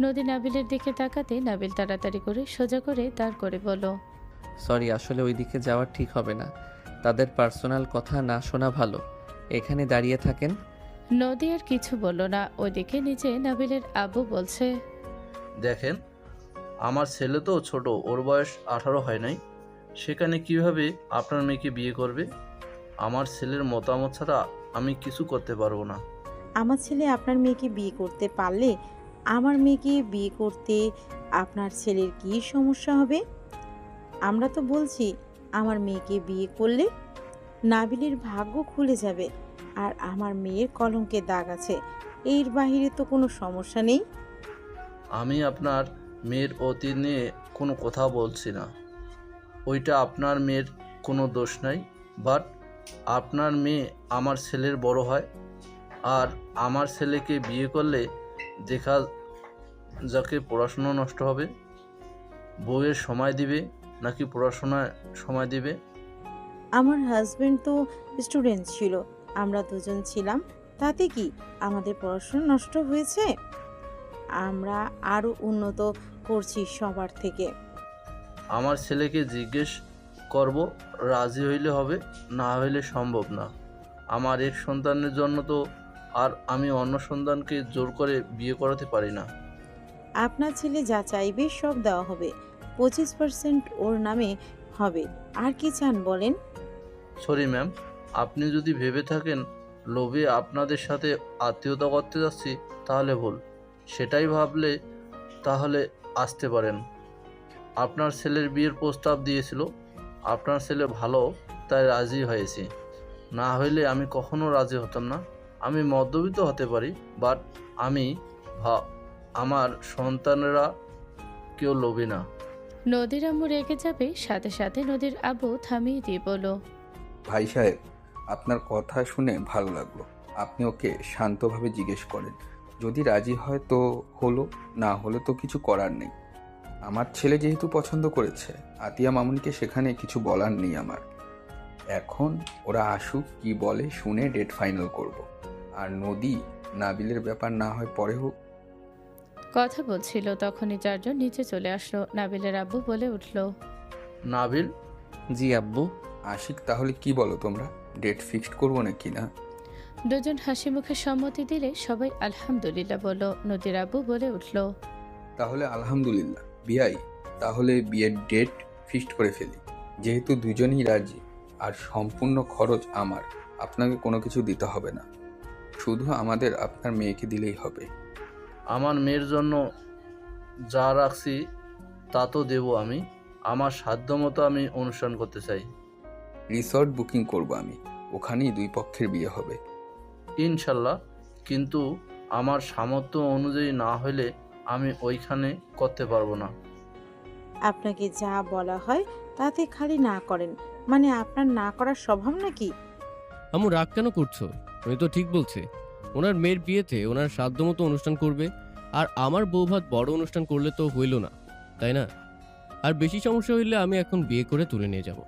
নদী নাবিলের দিকে তাকাতে নাবিল তাড়াতাড়ি করে সোজা করে দাঁড় করে বলল, সরি, আসলে ওই দিকে যাওয়া ঠিক হবে না। তাদের পার্সোনাল কথা না শোনা ভালো। এখানে দাঁড়িয়ে থাকেন। নদী আর কিছু বলল না। ওইদিকে নিচে নাবিলের আব্বু বলছে, দেখেন, আমার ছেলে তো ছোট, ওর বয়স 18 হয় নাই। সেখানে কিভাবে আপনার মেয়েকে বিয়ে করবে? আমার ছেলের মতামত ছাড়া আমি কিছু করতে পারবো না। আমার ছেলে আপনার মেয়েকে বিয়ে করতে পারলে আমার মেয়েকে বিয়ে করতে আপনার ছেলের কী সমস্যা হবে? আমরা তো বলছি আমার মেয়েকে বিয়ে করলে নাবিলের ভাগ্য খুলে যাবে আর আমার মেয়ের কলঙ্কের দাগ আছে, এর বাহিরে তো কোনো সমস্যা নেই। আমি আপনার মেয়ের অতীত নিয়ে কোনো কথা বলছি না। ওইটা আপনার মেয়ের কোনো দোষ নাই। বাট আপনার মেয়ে আমার ছেলের বড় হয়, আর আমার ছেলেকে বিয়ে করলে দেখা যাকে পড়াশুনো নষ্ট হবে। বউয়ের সময় দিবে নাকি পড়াশোনায় সময় দিবে? আমার হাজবেন্ড তো স্টুডেন্ট ছিল, আমরা দুজন ছিলাম, তাতে কি আমাদের পড়াশোনা নষ্ট হয়েছে? আমরা আরও উন্নত করছি সবার থেকে। আমার ছেলেকে জিজ্ঞেস করব, রাজি হইলে হবে, না হইলে সম্ভব না। আমার এক সন্তানের জন্য তো আর আমি অন্য সন্তানকে জোর করে বিয়ে করাতে পারি না। আপনার ছেলে যা চাইবে সব দেওয়া হবে, 25% ওর নামে হবে। আর কি চান বলেন? সরি ম্যাম, আপনি যদি ভেবে থাকেন লোভে আপনাদের সাথে আত্মীয়তা করতে যাচ্ছি, তাহলে ভুল। সেটাই ভাবলে তাহলে আসতে পারেন। আপনার ছেলের বিয়ের প্রস্তাব দিয়েছিল, আপনার ছেলে ভালো তাই রাজি হয়েছি, না হইলে আমি কখনো রাজি হতাম না। আমি মধ্যবিত্ত হতে পারি, বাট আমি আমার সন্তানেরা কেউ লোভী না। নদীর আম্মু রেগে যাবে, সাথে সাথে নদীর আব্বু থামিয়ে দিয়ে বলল, ভাই সাহেব, আপনার কথা শুনে ভালো লাগলো। আপনি ওকে শান্তভাবে জিজ্ঞেস করেন, যদি রাজি হয় তো হলো, না হলে তো কিছু করার নেই। আমার ছেলে যেহেতু পছন্দ করেছে, আতিয়া মামুনিকে সেখানে কিছু বলার নেই আমার। এখন ওরা আসুক, কি বলে শুনে ডেট ফাইনাল করব। আর নদী নাবিলের ব্যাপার না হয় পরে হোক। কথা বলছিল তখনই চারজন নিচে চলে আসলো। নাবিলের আব্বু বলে উঠল, নাবিল। জি আব্বু। আশিক, তাহলে কি বলো তোমরা, ডেট ফিক্সড করবো নাকি না? দুজন হাসি মুখে সম্মতি দিলে সবাই আলহামদুলিল্লাহ বলল। নদীর আব্বু বলে উঠল, তাহলে আলহামদুলিল্লাহ বিয়াই, তাহলে বিয়ের ডেট ফিক্সড করে ফেলি। যেহেতু দুজনেই রাজি আর সম্পূর্ণ খরচ আমার, আপনাকে কোনো কিছু দিতে হবে না, শুধু আমাদের আপনার মেয়েকে দিলেই হবে। আমার মেয়ের জন্য যা রাখছি তা তো দেবো আমি। আমার সাধ্যমতো আমি অনুষ্ঠান করতে চাই। রিসর্ট বুকিং করব আমি, ওখানেই দুই পক্ষের বিয়ে হবে। ইনশাল্লাহ, কিন্তু আমার সামর্থ্য অনুযায়ী না হলে আমি ওইখানে করতে পারবো না। আপনাকে যা বলা হয় তাতে খালি না করেন, মানে আপনার না করার স্বভাব নাকি? আম্মু রাগ কেন করছো? উনি তো ঠিক বলছে। ওনার মেয়ের বিয়েতে ওনার সাধ্যমতো অনুষ্ঠান করবে, আর আমার বউ ভাত বড় অনুষ্ঠান করলে তো হইল না, তাই না? আর বেশি সমস্যা হইলে আমি এখন বিয়ে করে তুলে নিয়ে যাব।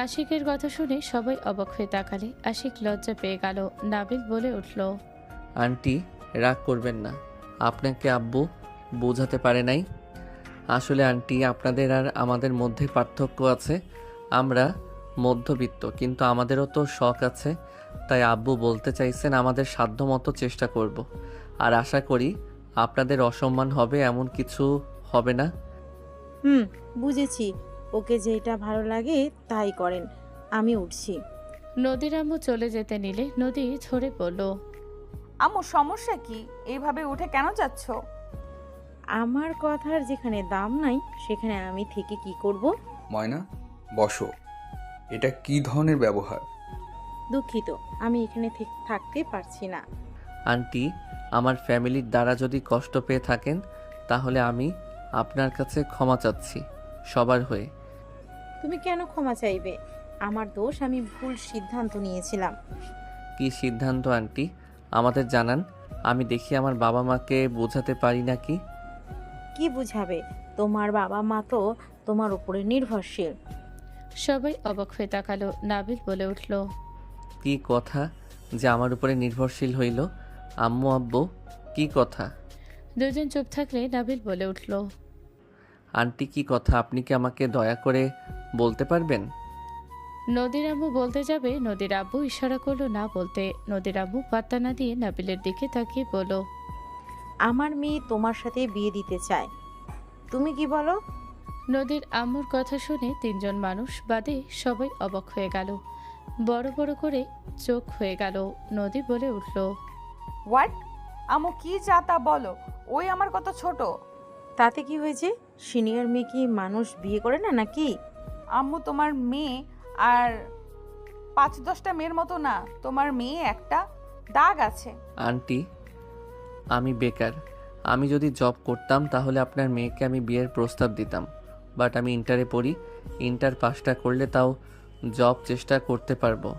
আশিকের কথা শুনে সবাই অবাক হয়ে তাকালে। আশিক লজ্জা পেয়ে গেল। নাবিল বলে উঠল, আন্টি রাগ করবেন না, আপনাকে আব্বু বোঝাতে পারে নাই। আসলে আন্টি, আপনাদের আর আমাদের মধ্যে পার্থক্য আছে। আমরা মধ্যবিত্ত, কিন্তু আমাদেরও তো শখ আছে। তাই আব্বু বলতে চাইছেন আমাদের সাধ্যমতো চেষ্টা করব। আর আশা করি আপনাদের অসম্মান হবে এমন কিছু হবে না। বুঝেছি, ওকে যেটা ভালো লাগে তাই করেন, আমি উঠছি। নদীর আম্মু চলে যেতে নিলে নদী ধরে পড়ল। আম্মু সমস্যা কি? এইভাবে উঠে কেন যাচ্ছ? আমার কথার যেখানে দাম নাই সেখানে আমি থেকে কি করব? ময়না, বসো। এটা কি ধরনের ব্যবহার? দুঃখিত, আমি এখানে থাকতে পারছি না। আন্টি, আমার ফ্যামিলির দ্বারা যদি কষ্ট পেয়ে থাকেন তাহলে আমি আপনার কাছে ক্ষমা চাচ্ছি সবার হয়ে। তুমি কেন ক্ষমা চাইবে? আমার দোষ, আমি ভুল সিদ্ধান্ত নিয়েছিলাম। কি সিদ্ধান্ত আন্টি, আমাদের জানান। আমি দেখি আমার বাবা মাকে বোঝাতে পারি নাকি। কি বুঝাবে? তোমার বাবা মা তো তোমার উপরে নির্ভরশীল। সবাই অবাক হয়ে তাকালো। নাবিল বলে উঠল, কি কথা যে আমার উপরে নির্ভরশীল হইল? আম্মু আব্বু, কি কথা? দুজন চুপ থাকলে নাবিল বলে উঠল, আন্টি কি কথা, আপনি কি আমাকে দয়া করে বলতে পারবেন? নদীর আম্মু বলতে যাবে, নদীর আব্বু ইশারা করলো না বলতে। নদীর আব্বু পাত্তা না দিয়ে নাবিলের দিকে তাকিয়ে বলল, আমার মেয়ে তোমার সাথে বিয়ে দিতে চায়, তুমি কি বলো? নদীর আম্মুর কথা শুনে তিনজন মানুষ বাদে সবাই অবাক হয়ে গেল। বড় বড় করে চোখ হয়ে গেল। নদী বলে উঠল, হোয়াট? আম্মু কি যা তা বলো, ওই আমার কত ছোট। তাতে কি হয়েছে? সিনিয়র মেয়ে কি মানুষ বিয়ে করে না নাকি? আম্মু তোমার মেয়ে আর ৫-১০টা মেয়ের মতো না, তোমার মেয়ে একটা দাগ আছে। আন্টি, আমি বেকার। আমি যদি জব করতাম তাহলে আপনার মেয়েকে আমি বিয়ের প্রস্তাব দিতাম, বাট আমি ইন্টারে পড়ি। ইন্টার পাসটা করলে তাও জব চেষ্টা করতে পারবো।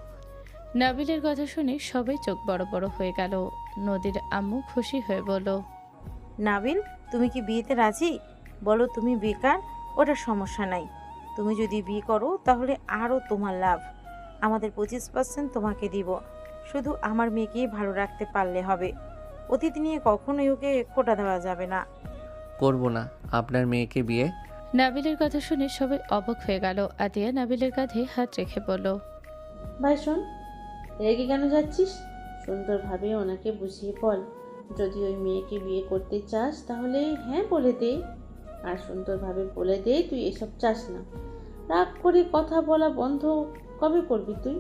নাবিলের কথা শুনে সবাই চোখ বড় বড় হয়ে গেল। নদীর আম্মু খুশি হয়ে বলল, নাবিল, তুমি কি বিয়েতে রাজি? বলো তুমি বেকার, ওটা সমস্যা নাই। তুমি যদি বিয়ে করো তাহলে আরও তোমার লাভ। আমাদের 25% তোমাকে দিব, শুধু আমার মেয়েকে ভালো রাখতে পারলে হবে। অতীত নিয়ে কখনোই ওকে খোটা দেওয়া যাবে না। করব না আপনার মেয়েকে বিয়ে। নাবিলের কথা শুনে সবাই অবাক হয়ে গেল। আতিয়া নাবিলের কাঁধে হাত রেখে বলল, ভাই শোন, রেগে কেন যাচ্ছিস? সুন্দরভাবে ওনাকে বুঝিয়ে বল, যদি ওই মেয়েকে বিয়ে করতে চাস তাহলে হ্যাঁ বলে দে, আর সুন্দরভাবে বলে দে তুই এসব চাস না। রাগ করে কথা বলা বন্ধ কবে করবি তুই?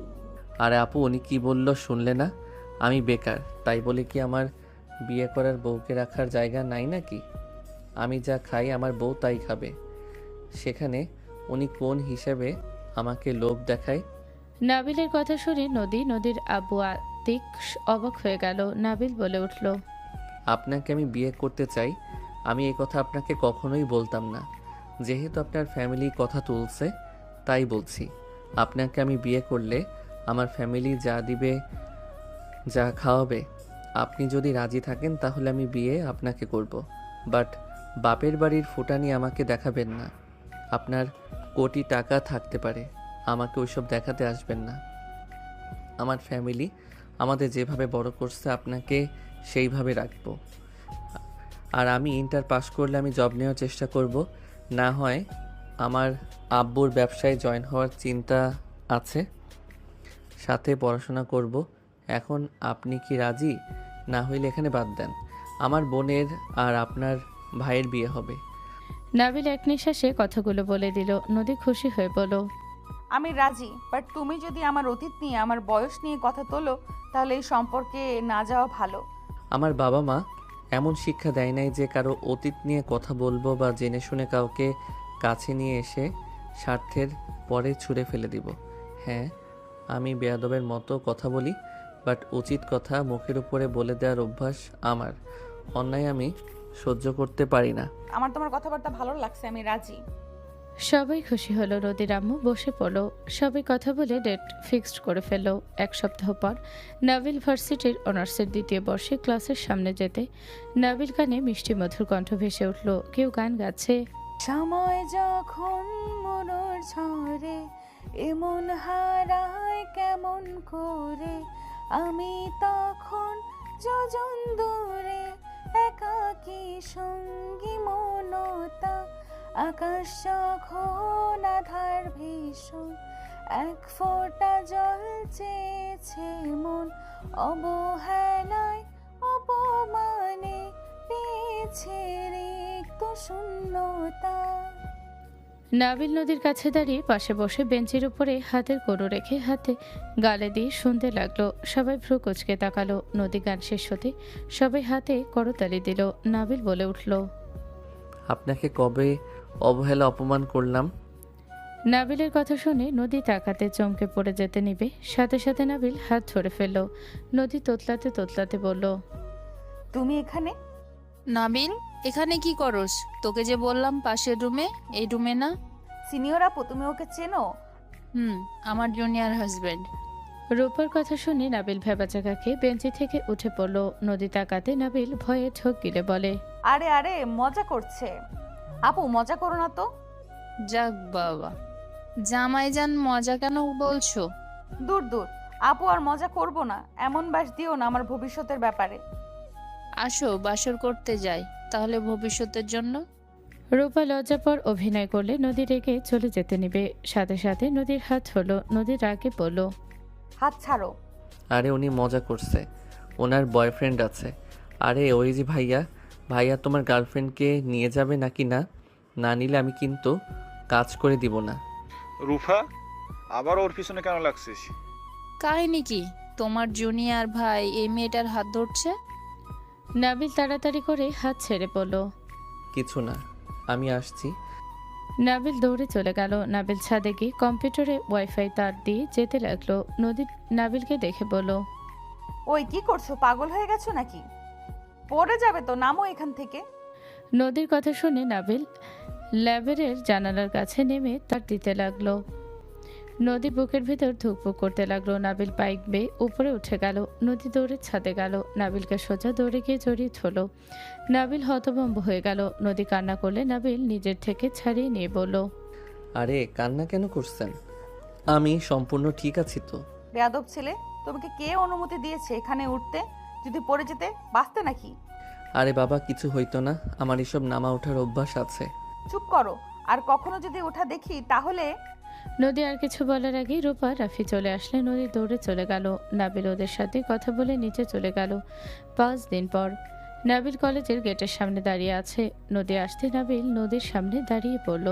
আরে আপু, উনি কি বলল শুনলে না? আমি বেকার, তাই বলে কি আমার বিয়ে করার বউকে রাখার জায়গা নাই নাকি? আমি যা খাই আমার বউ তাই খাবে। সেখানে উনি কোন হিসেবে আমাকে লোভ দেখায়? নাবিলের কথা শুনে নদীর আব্বু আতিক অবাক হয়ে গেল। নাবিল বলে উঠল, আপনাকে আমি বিয়ে করতে চাই, আমি এই কথা আপনাকে কখনোই বলতাম না। যেহেতু আপনার ফ্যামিলি কথা তুলছে তাই বলছি। আপনাকে আমি বিয়ে করলে আমার ফ্যামিলি যা দিবে, যা খাওয়াবে, আপনি যদি রাজি থাকেন তাহলে আমি বিয়ে আপনাকে করব। বাট বাপের বাড়ির ফুটানি আমাকে দেখাবেন না। আপনার কোটি টাকা থাকতে পারে, আমাকে ওইসব দেখাতে আসবেন না। আমার ফ্যামিলি আমাদের যেভাবে বড় করছে আপনাকে সেইভাবে রাখবো। আর আমি ইন্টার পাস করলে আমি জব নেওয়ার চেষ্টা করব। না হয় আমার আব্বুর ব্যবসায় জয়েন হওয়ার চিন্তা আছে, সাথে পড়াশোনা করব। এখন আপনি কি রাজি? না হইলে এখানে বাদ দেন। আমার বোনের আর আপনার ভাইয়ের বিয়ে হবে। নাবিল এক নিঃশ্বাসে কথাগুলো বলে দিল। নদী খুশি হয়ে বলল, আমি রাজি, বাট তুমি যদি আমার অতীত নিয়ে আমার বয়স নিয়ে কথা তোলো তাহলে এই সম্পর্কে না যাওয়া ভালো। আমার বাবা মা এমন শিক্ষা দেয় নাই যে কারো অতীত নিয়ে কথা বলবো বা জেনে শুনে কাউকে কাছে নিয়ে এসে স্বার্থের পরে ছুঁড়ে ফেলে দিব। হ্যাঁ, আমি বেয়াদবের মতো কথা বলি, বাট উচিত কথা মুখের উপরে বলে দেওয়ার অভ্যাস আমার। অন্যায় আমি সহ্য করতে পারি না। আমার তোমার কথাবার্তা ভালো লাগছে, আমি রাজি। সবাই খুশি হলো। নদীর আম্মু বসে পড়লো। সবাই কথা বলে ডেট ফিক্সড করে ফেললো। এক সপ্তাহ পর নাবিল ভার্সিটির অনার্সের দ্বিতীয় বর্ষে ক্লাসের সামনে যেতে নাবিল কানে মিষ্টি মধুর কণ্ঠ ভেসে উঠল। কেউ গান গাচ্ছে। সময় যখন মনোর ঝরে এমন হারায় কেমন করে, আমি তখন যোজন দূরে একাকী সঙ্গী মনতা, আকাশ যখন আধার ভীষণ এক ফোঁটা জল চেয়েছে মন, অবহেলায় অপমানে পেয়েছে রিক্ত শূন্যতা। নাবিল নদীর কাছে দাঁড়িয়ে পাশে বসে বেঞ্চের উপরে হাতের কোণো রেখে হাতে গালে দিয়ে শুনতে লাগলো। সবাই ভ্রু কুঁচকে তাকালো। নদী গান শেষ হতে সবাই হাতে করতালি দিল। নাবিল বলে উঠল, আপনাকে কবে অবহেলা অপমান করলাম? নাবিলের কথা শুনে নদী তাকাতে চমকে পড়ে যেতে নিবে, সাথে সাথে নাবিল হাত ধরে ফেলল। নদী তোতলাতে তোতলাতে বলল, তুমি এখানে? নাবিল, এখানে কি করস? তোকে যে বললাম পাশের রুমে, এই রুমে না। সিনিয়র আপু, তুমি ওকে চেনো? আমার জুনিয়র হাজবেন্ড। রূপার কথা শুনে নাবিল ভেবাচাকা খেয়ে বেঞ্চি থেকে উঠে পড়ল। নদী তাকাতে নাবিল ভয়ে ঠোক গিলে বলে, আরে আরে মজা করছে। আপু মজা করো না তো। যাক বাবা, জামাইজান মজা কেন বলছো? দূর দূর, আপু আর মজা করব না, এমন বাস দিও না আমার ভবিষ্যতের ব্যাপারে। আসো বাসর করতে যাই তাহলে ভবিষ্যতের জন্য। রূপা লজ্জাপর অভিনয় করলে নদী রেগে চলে যেতে নিবে, সাথে সাথে নদীর হাত হলো। নদীর রাগে বলল, হাত ছাড়ো। আরে উনি মজা করছে, ওনার বয়ফ্রেন্ড আছে। আরে ওই যে ভাইয়া, ভাইয়া তোমার গার্লফ্রেন্ডকে নিয়ে যাবে নাকি না? না নিলে আমি কিন্তু কাজ করে দিব না। রুফা, আবার ওর পিছনে কেন লাগছিস? কাহিনী কি? তোমার জুনিয়র ভাই এই মেয়েটার হাত ধরছে। নাবিল তাড়াতাড়ি করে হাত ছেড়ে পড়ল। কিছু না, আমি আসছি। নাবিল দৌড়ে চলে গেল। নাবিল ছাদে গিয়ে কম্পিউটারে ওয়াইফাই তার দিয়ে যেতে লাগলো। নদী নাবিলকে দেখে বলল, ওই কি করছো, পাগল হয়ে গেছো নাকি? পড়ে যাবে তো, নামো এখান থেকে। নদীর কথা শুনে নাবিল ল্যাবের জানালার কাছে নেমে তার দিতে লাগলো। নদী বুকের ভেতর ধুকপুক করতে লাগলো। নাবিল বাইক বেয়ে উপরে উঠে গেল। নদী দৌড়ে ছাদে গেল। নাবিলকে সোজা দৌড়ে গিয়ে জড়িয়ে ধরল। নাবিল হতভম্ব হয়ে গেল। নদী কান্না করলে নাবিল নিজের থেকে ছাড়িয়ে নিয়ে বলল, আরে কান্না কেন করছেন? আমি সম্পূর্ণ ঠিক আছি তো। বেয়াদব ছেলে, তোমাকে কে অনুমতি দিয়েছে এখানে উঠতে? যদি পড়ে যেতে বাঁচতে নাকি? আরে বাবা, কিছু হইতো না, আমার এসব নামা ওঠার অভ্যাস আছে। চুপ করো, আর কখনো যদি ওঠা দেখি তাহলে। নদী আর কিছু বলার আগেই রূপা রাফি চলে আসলে। নদী দৌড়ে চলে গেল। নাবিল ওদের সাথে কথা বলে নিচে চলে গেল। 5 দিন পর নাবিল কলেজের গেটের সামনে দাঁড়িয়ে আছে। নদী আসতে নাবিল নদীর সামনে দাঁড়িয়ে পড়ল।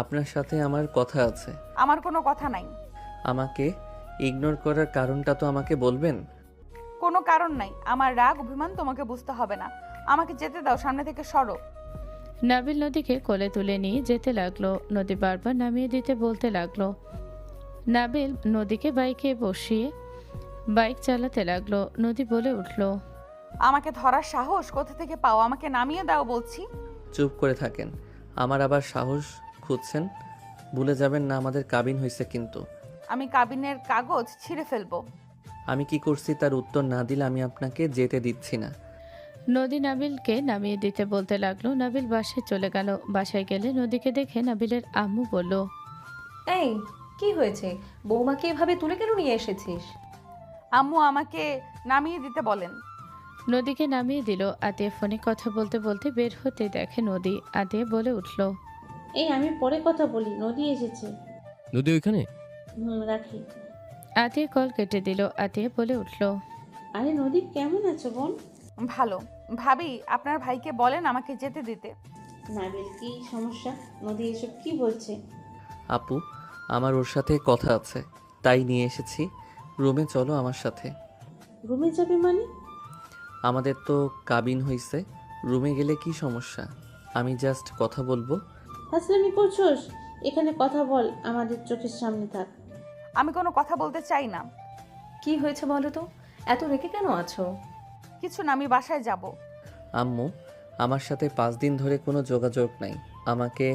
আপনার সাথে আমার কথা আছে। আমার কোনো কথা নাই। আমাকে ইগনোর করার কারণটা তো আমাকে বলবেন। কোনো কারণ নাই, আমার রাগ অভিমান তোমাকে বুঝতে হবে না। আমাকে যেতে দাও, সামনে থেকে সরো। নাবিল নদীকে কোলে তুলে নিয়ে যেতে লাগলো। নদী বারবার নামিয়ে দিতে বলতে লাগলো। নাবিল নদীকে বাইকে বসিয়ে বাইক চালাতে লাগলো। নদী বলে উঠল, আমাকে ধরার সাহস কোথা থেকে পাও? আমাকে নামিয়ে দাও বলছি। চুপ করে থাকেন, আমার আবার সাহস খুঁজছেন? ভুলে যাবেন না আমাদের কাবিন হয়েছে কিন্তু। আমি কাবিনের কাগজ ছিঁড়ে ফেলবো। আমি কি করছি তার উত্তর না দিলে আমি আপনাকে যেতে দিচ্ছি না। নদী নাবিলকে নামিয়ে দিতে বলতে লাগলো। নাবিল বাসায় চলে গেল। বাসায় গেলে নদীকে দেখে নাবিলের আম্মু বলল, এই কি হয়েছে? বৌমাকে এভাবে তুলে কেন নিয়ে এসেছিস? আম্মু আমাকে নামিয়ে দিতে বলেন। নদীকে নামিয়ে দিল। আতিয়া ফোনে কথা বলতে বলতে বের হতে দেখে নদী। আতিয়া বলে উঠল, এই আমি পরে কথা বলি, নদী এসেছে। নদী ওইখানে? রাখি। আতিয়া কল কেটে দিল। আতিয়া বলে উঠল, আরে নদী, কেমন আছো বোন? ভালো। ভাবি আপনার ভাইকে বলেন আমাকে যেতে দিতে। নাবিল, কি সমস্যা? নদী এসব কি বলছে? আপু, আমার ওর সাথে কথা আছে, তাই নিয়ে এসেছি। রুমে চলো আমার সাথে। রুমে যাবে মানে? আমাদের তো কাবিন হইছে, রুমে গেলে কি সমস্যা? আমি জাস্ট কথা বলবো। ফাজলামি করছোস? এখানে কথা বল, আমাদের চোখের সামনে থাক। আমি কোনো কথা বলতে চাই না। কি হয়েছে বলো তো? এত রেগে কেন আছো? কিছু না, আমি বাসায় যাব। আম্মু, আমার সাথে 5 দিন ধরে কোনো যোগাযোগ নাই, আমাকে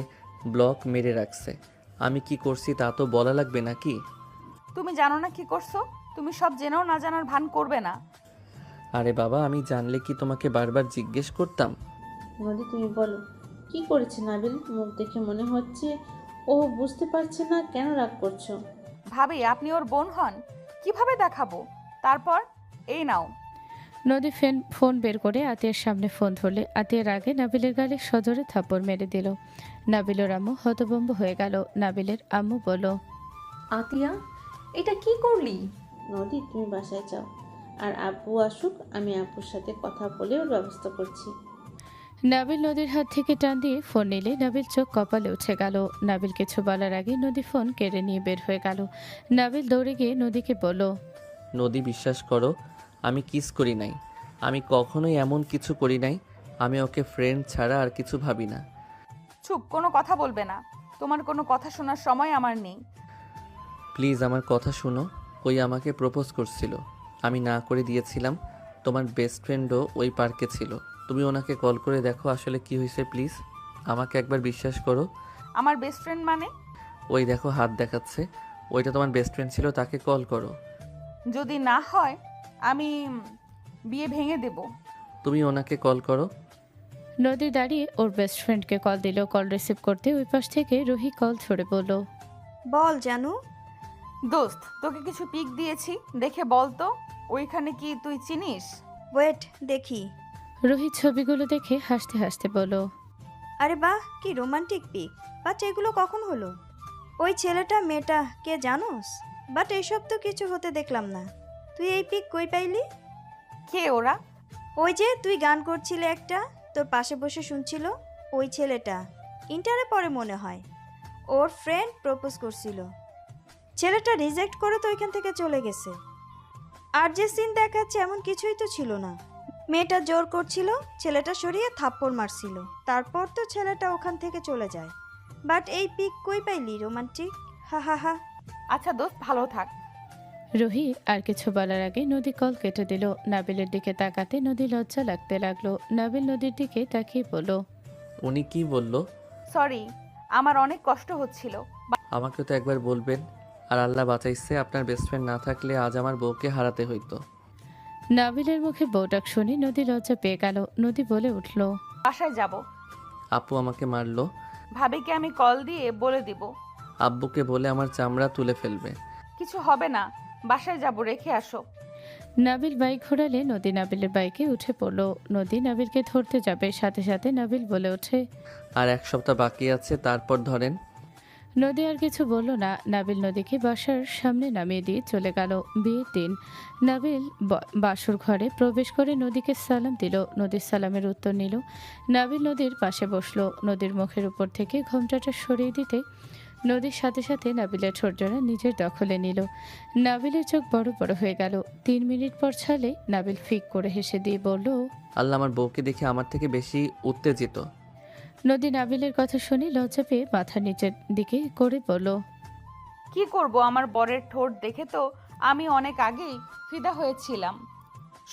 ব্লক মেরে রাখছে। আমি কি করছি তা তো বলা লাগবে নাকি? তুমি জানো না কি করছো? তুমি সব জেনেও না জানার ভান করবে না। আরে বাবা, আমি জানলে কি তোমাকে বারবার জিজ্ঞেস করতাম? নদী, তুমি বলো কি করেছে নাবিল? মুখ দেখে মনে হচ্ছে ও বুঝতে পারছে না কেন রাগ করছো। ভাবি আপনি ওর বোন হন, কিভাবে দেখাবো? তারপর এই নাও। নদী ফোন বের করে আতিয়ার সামনে ফোন ধরলে আতিয়ার আগে নাবিলের গালে সজোরে থাপ্পড় মেরে দিল। নাবিলের আম্মু হতভম্ব হয়ে গেল। নাবিলের আম্মু বলল, আতিয়া, এটা কি করলি? নদী, তুমি বাসায় যাও, আর আব্বু আসুক, আমি আব্বুর সাথে কথা বলে ওর ব্যবস্থা করছি। নাবিল নদীর হাত থেকে টান দিয়ে ফোন নিলে নাবিল চোখ কপালে উঠে গেল। নাবিল কিছু বলার আগে নদী ফোন কেড়ে নিয়ে বের হয়ে গেল। নাবিল দৌড়ে গিয়ে নদীকে বলল, নদী, বিশ্বাস করো, আমি কিস করি নাই। আমি কখনোই এমন কিছু করি নাই। আমি ওকে ফ্রেন্ড ছাড়া আর কিছু ভাবি না। চুপ, কোনো কথা বলবে না। তোমার কোনো কথা শোনার সময় আমার নেই। প্লিজ আমার কথা শোনো। ওই আমাকে প্রপোজ করছিল, আমি না করে দিয়েছিলাম। তোমার বেস্ট ফ্রেন্ডও ওই পার্কে ছিল। তুমি ওনাকে কল করে দেখো আসলে কি হয়েছে। প্লিজ আমাকে একবার বিশ্বাস করো। আমার বেস্ট ফ্রেন্ড মানে? ওই দেখো হাত দেখাচ্ছে, ওইটা তোমার বেস্ট ফ্রেন্ড ছিল, তাকে কল করো। যদি না হয় আমি বিয়ে ভেঙে দেব। তুমি ওনাকে কল করো। নদী দাঁড়িয়ে ওর বেস্ট ফ্রেন্ডকে কল দিল। কল রিসিভ করতে ওই পাশ থেকে রুহি কল ধরে বলল, বল জানু। দোস্ত, তোকে কিছু পিক দিয়েছি, দেখে বল তো ওইখানে কি তুই চিনিস? ওয়েট দেখি। রুহি ছবিগুলো দেখে হাসতে হাসতে বলল, আরে বাহ, কি রোমান্টিক পিক। বাট এগুলো কখন হলো? ওই ছেলেটা মেয়েটা কে জানোস? বাট এইসব তো কিছু হতে দেখলাম না। তুই এই পিক কই পাইলি? কে ওরা? ওই যে তুই গান করছিলে একটা, তোর পাশে বসে শুনছিল ওই ছেলেটা। ইন্টারে পরে মনে হয় ওর ফ্রেন্ড প্রপোজ করছিল, ছেলেটা রিজেক্ট করে তো ওইখান থেকে চলে গেছে। আর যে সিন দেখাচ্ছে এমন কিছুই তো ছিল না। মেয়েটা জোর করছিল, ছেলেটা সরিয়ে থাপ্পড় মারছিল, তারপর তো ছেলেটা ওখান থেকে চলে যায়। বাট এই পিক কই পাইলি রোমান্টিক? হা হা হা। আচ্ছা দোস্ত, ভালো থাক। রুহি আর কিছু বলার আগে নদী কল কেটে দিল। নাবিলের দিকে তাকাতে নদী লজ্জা লাগতে লাগলো। নাবিল নদীর দিকে তাকিয়ে বলল, উনি কি বলল? সরি, আমার অনেক কষ্ট হচ্ছিল। আমাকে তো একবার বলবেন। আর আল্লাহ বাঁচাইছে, আপনার বেস্ট ফ্রেন্ড না থাকলে আজ আমার বউকে হারাতে হইতো। নাবিলের মুখে বউ ডাক শুনে নদী লজ্জা পেয়ে গেল। নদী বলে উঠল, বাসায় যাব। আপু আমাকে মারলো। ভাবিকে আমি কল দিয়ে বলে দিব। আব্বুকে বলে আমার চামড়া তুলে ফেলবে। কিছু হবে না, বাসায় যাব, রেখে আসো। নাবিল বাইক ঘোরালে নদী নাবিলের বাইকে উঠে পড়ল। নদী নাবিলকে ধরতে যাবে, সাথে সাথে নাবিল বলে ওঠে, আর 1 সপ্তাহ বাকি আছে, তারপর ধরেন। নদী আর কিছু বলল না। নাবিল নদীকে বাসার সামনে নামিয়ে দিয়ে চলে গেল। বিয়ের দিন নাবিল বাসর ঘরে প্রবেশ করে নদীকে সালাম দিল। নদীর সালামের উত্তর নিল। নাবিল নদীর পাশে বসলো। নদীর মুখের উপর থেকে ঘোমটাটা সরিয়ে দিতে নদীর সাথে সাথে নাবিলের ঠোঁটজোড়া নিজের দখলে নিল। নাবিলের চোখ বড় বড় হয়ে গেল। 3 মিনিট পর ছালে নাবিল ফিক করে হেসে দিয়ে বলল, আল্লাহ আমার বউকে দেখে আমার থেকে বেশি উত্তেজিত। নদী নাবিলের কথা শুনে লজ্জা পেয়ে মাথা নিচের দিকে করে বলল, কি করব, আমার বরের ঠোঁট দেখে তো আমি অনেক আগেই ফিদা হয়েছিলাম।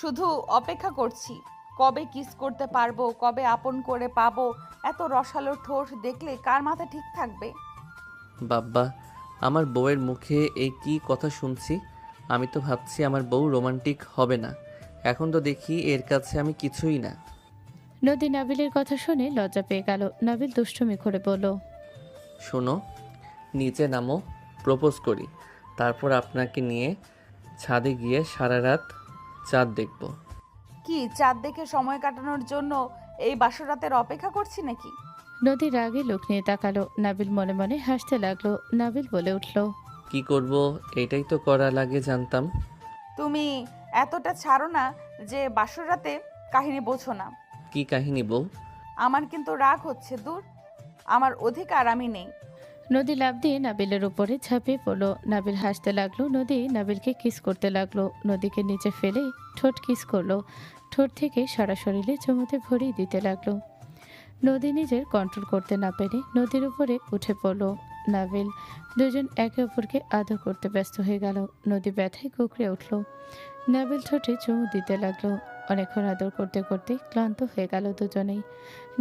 শুধু অপেক্ষা করছি কবে কিস করতে পারবো, কবে আপন করে পাবো। এত রসালো ঠোঁট দেখলে কার মাথা ঠিক থাকবে? বাব্বা, আমার বউয়ের মুখে এই কি কথা শুনছি। আমি তো ভাবছি আমার বউ রোমান্টিক হবে না, এখন তো দেখি এর কাছে আমি কিছুই না। নদী নাবিলের কথা শুনে লজ্জা পেয়ে গেল। নাবিল দুষ্টুমি করে বলল, শোনো, নিচে নামো, প্রপোজ করি, তারপর আপনাকে নিয়ে ছাদে গিয়ে সারা রাত চাঁদ দেখব। কি চাঁদ দেখে সময় কাটানোর জন্য এই বাসরাতের অপেক্ষা করছি নাকি? নদী রাগে লোক নিয়ে তাকালো। নাবিল মনে মনে হাসতে লাগলো। নাবিল বলে উঠল, কি করব, আমার বরের ঠোঁট দেখে তো আমি অনেক আগেই ফিদা হয়েছিলাম। শুধু অপেক্ষা করছি কবে কিস করতে পারবো, কবে আপন করে পাবো। এত রসালো ঠোঁট দেখলে কার মাথা ঠিক থাকবে? কি করব এটাই তো করা লাগে জানতাম। তুমি এতটা ছাড়ো না যে বাসর রাতে কাহিনী বোঝো না। কি কাহিনী বউ? আমার কিন্তু রাগ হচ্ছে, দূর, আমার অধিকার আমি নেই। নদী লাফ দিয়ে নাবিলের উপরে ঝাঁপিয়ে পড়লো। নাবিল হাসতে লাগলো। নদী নাবিলকে কিস করতে লাগলো। নদীকে নিচে ফেলে ঠোঁট কিস করলো। ঠোঁট থেকে সারা শরীরে চুমুতে ভরিয়ে দিতে লাগলো। নদী নিজের কন্ট্রোল করতে না পেরে নদীর উপরে উঠে পড়লো। নাবিল দুজন একে অপরকে আদর করতে ব্যস্ত হয়ে গেল। নদী ব্যথায় কুকড়ে উঠল। নাবিল ঠোঁটে চুমু দিতে লাগলো। অনেকক্ষণ আদর করতে করতে ক্লান্ত হয়ে গেল দুজনেই।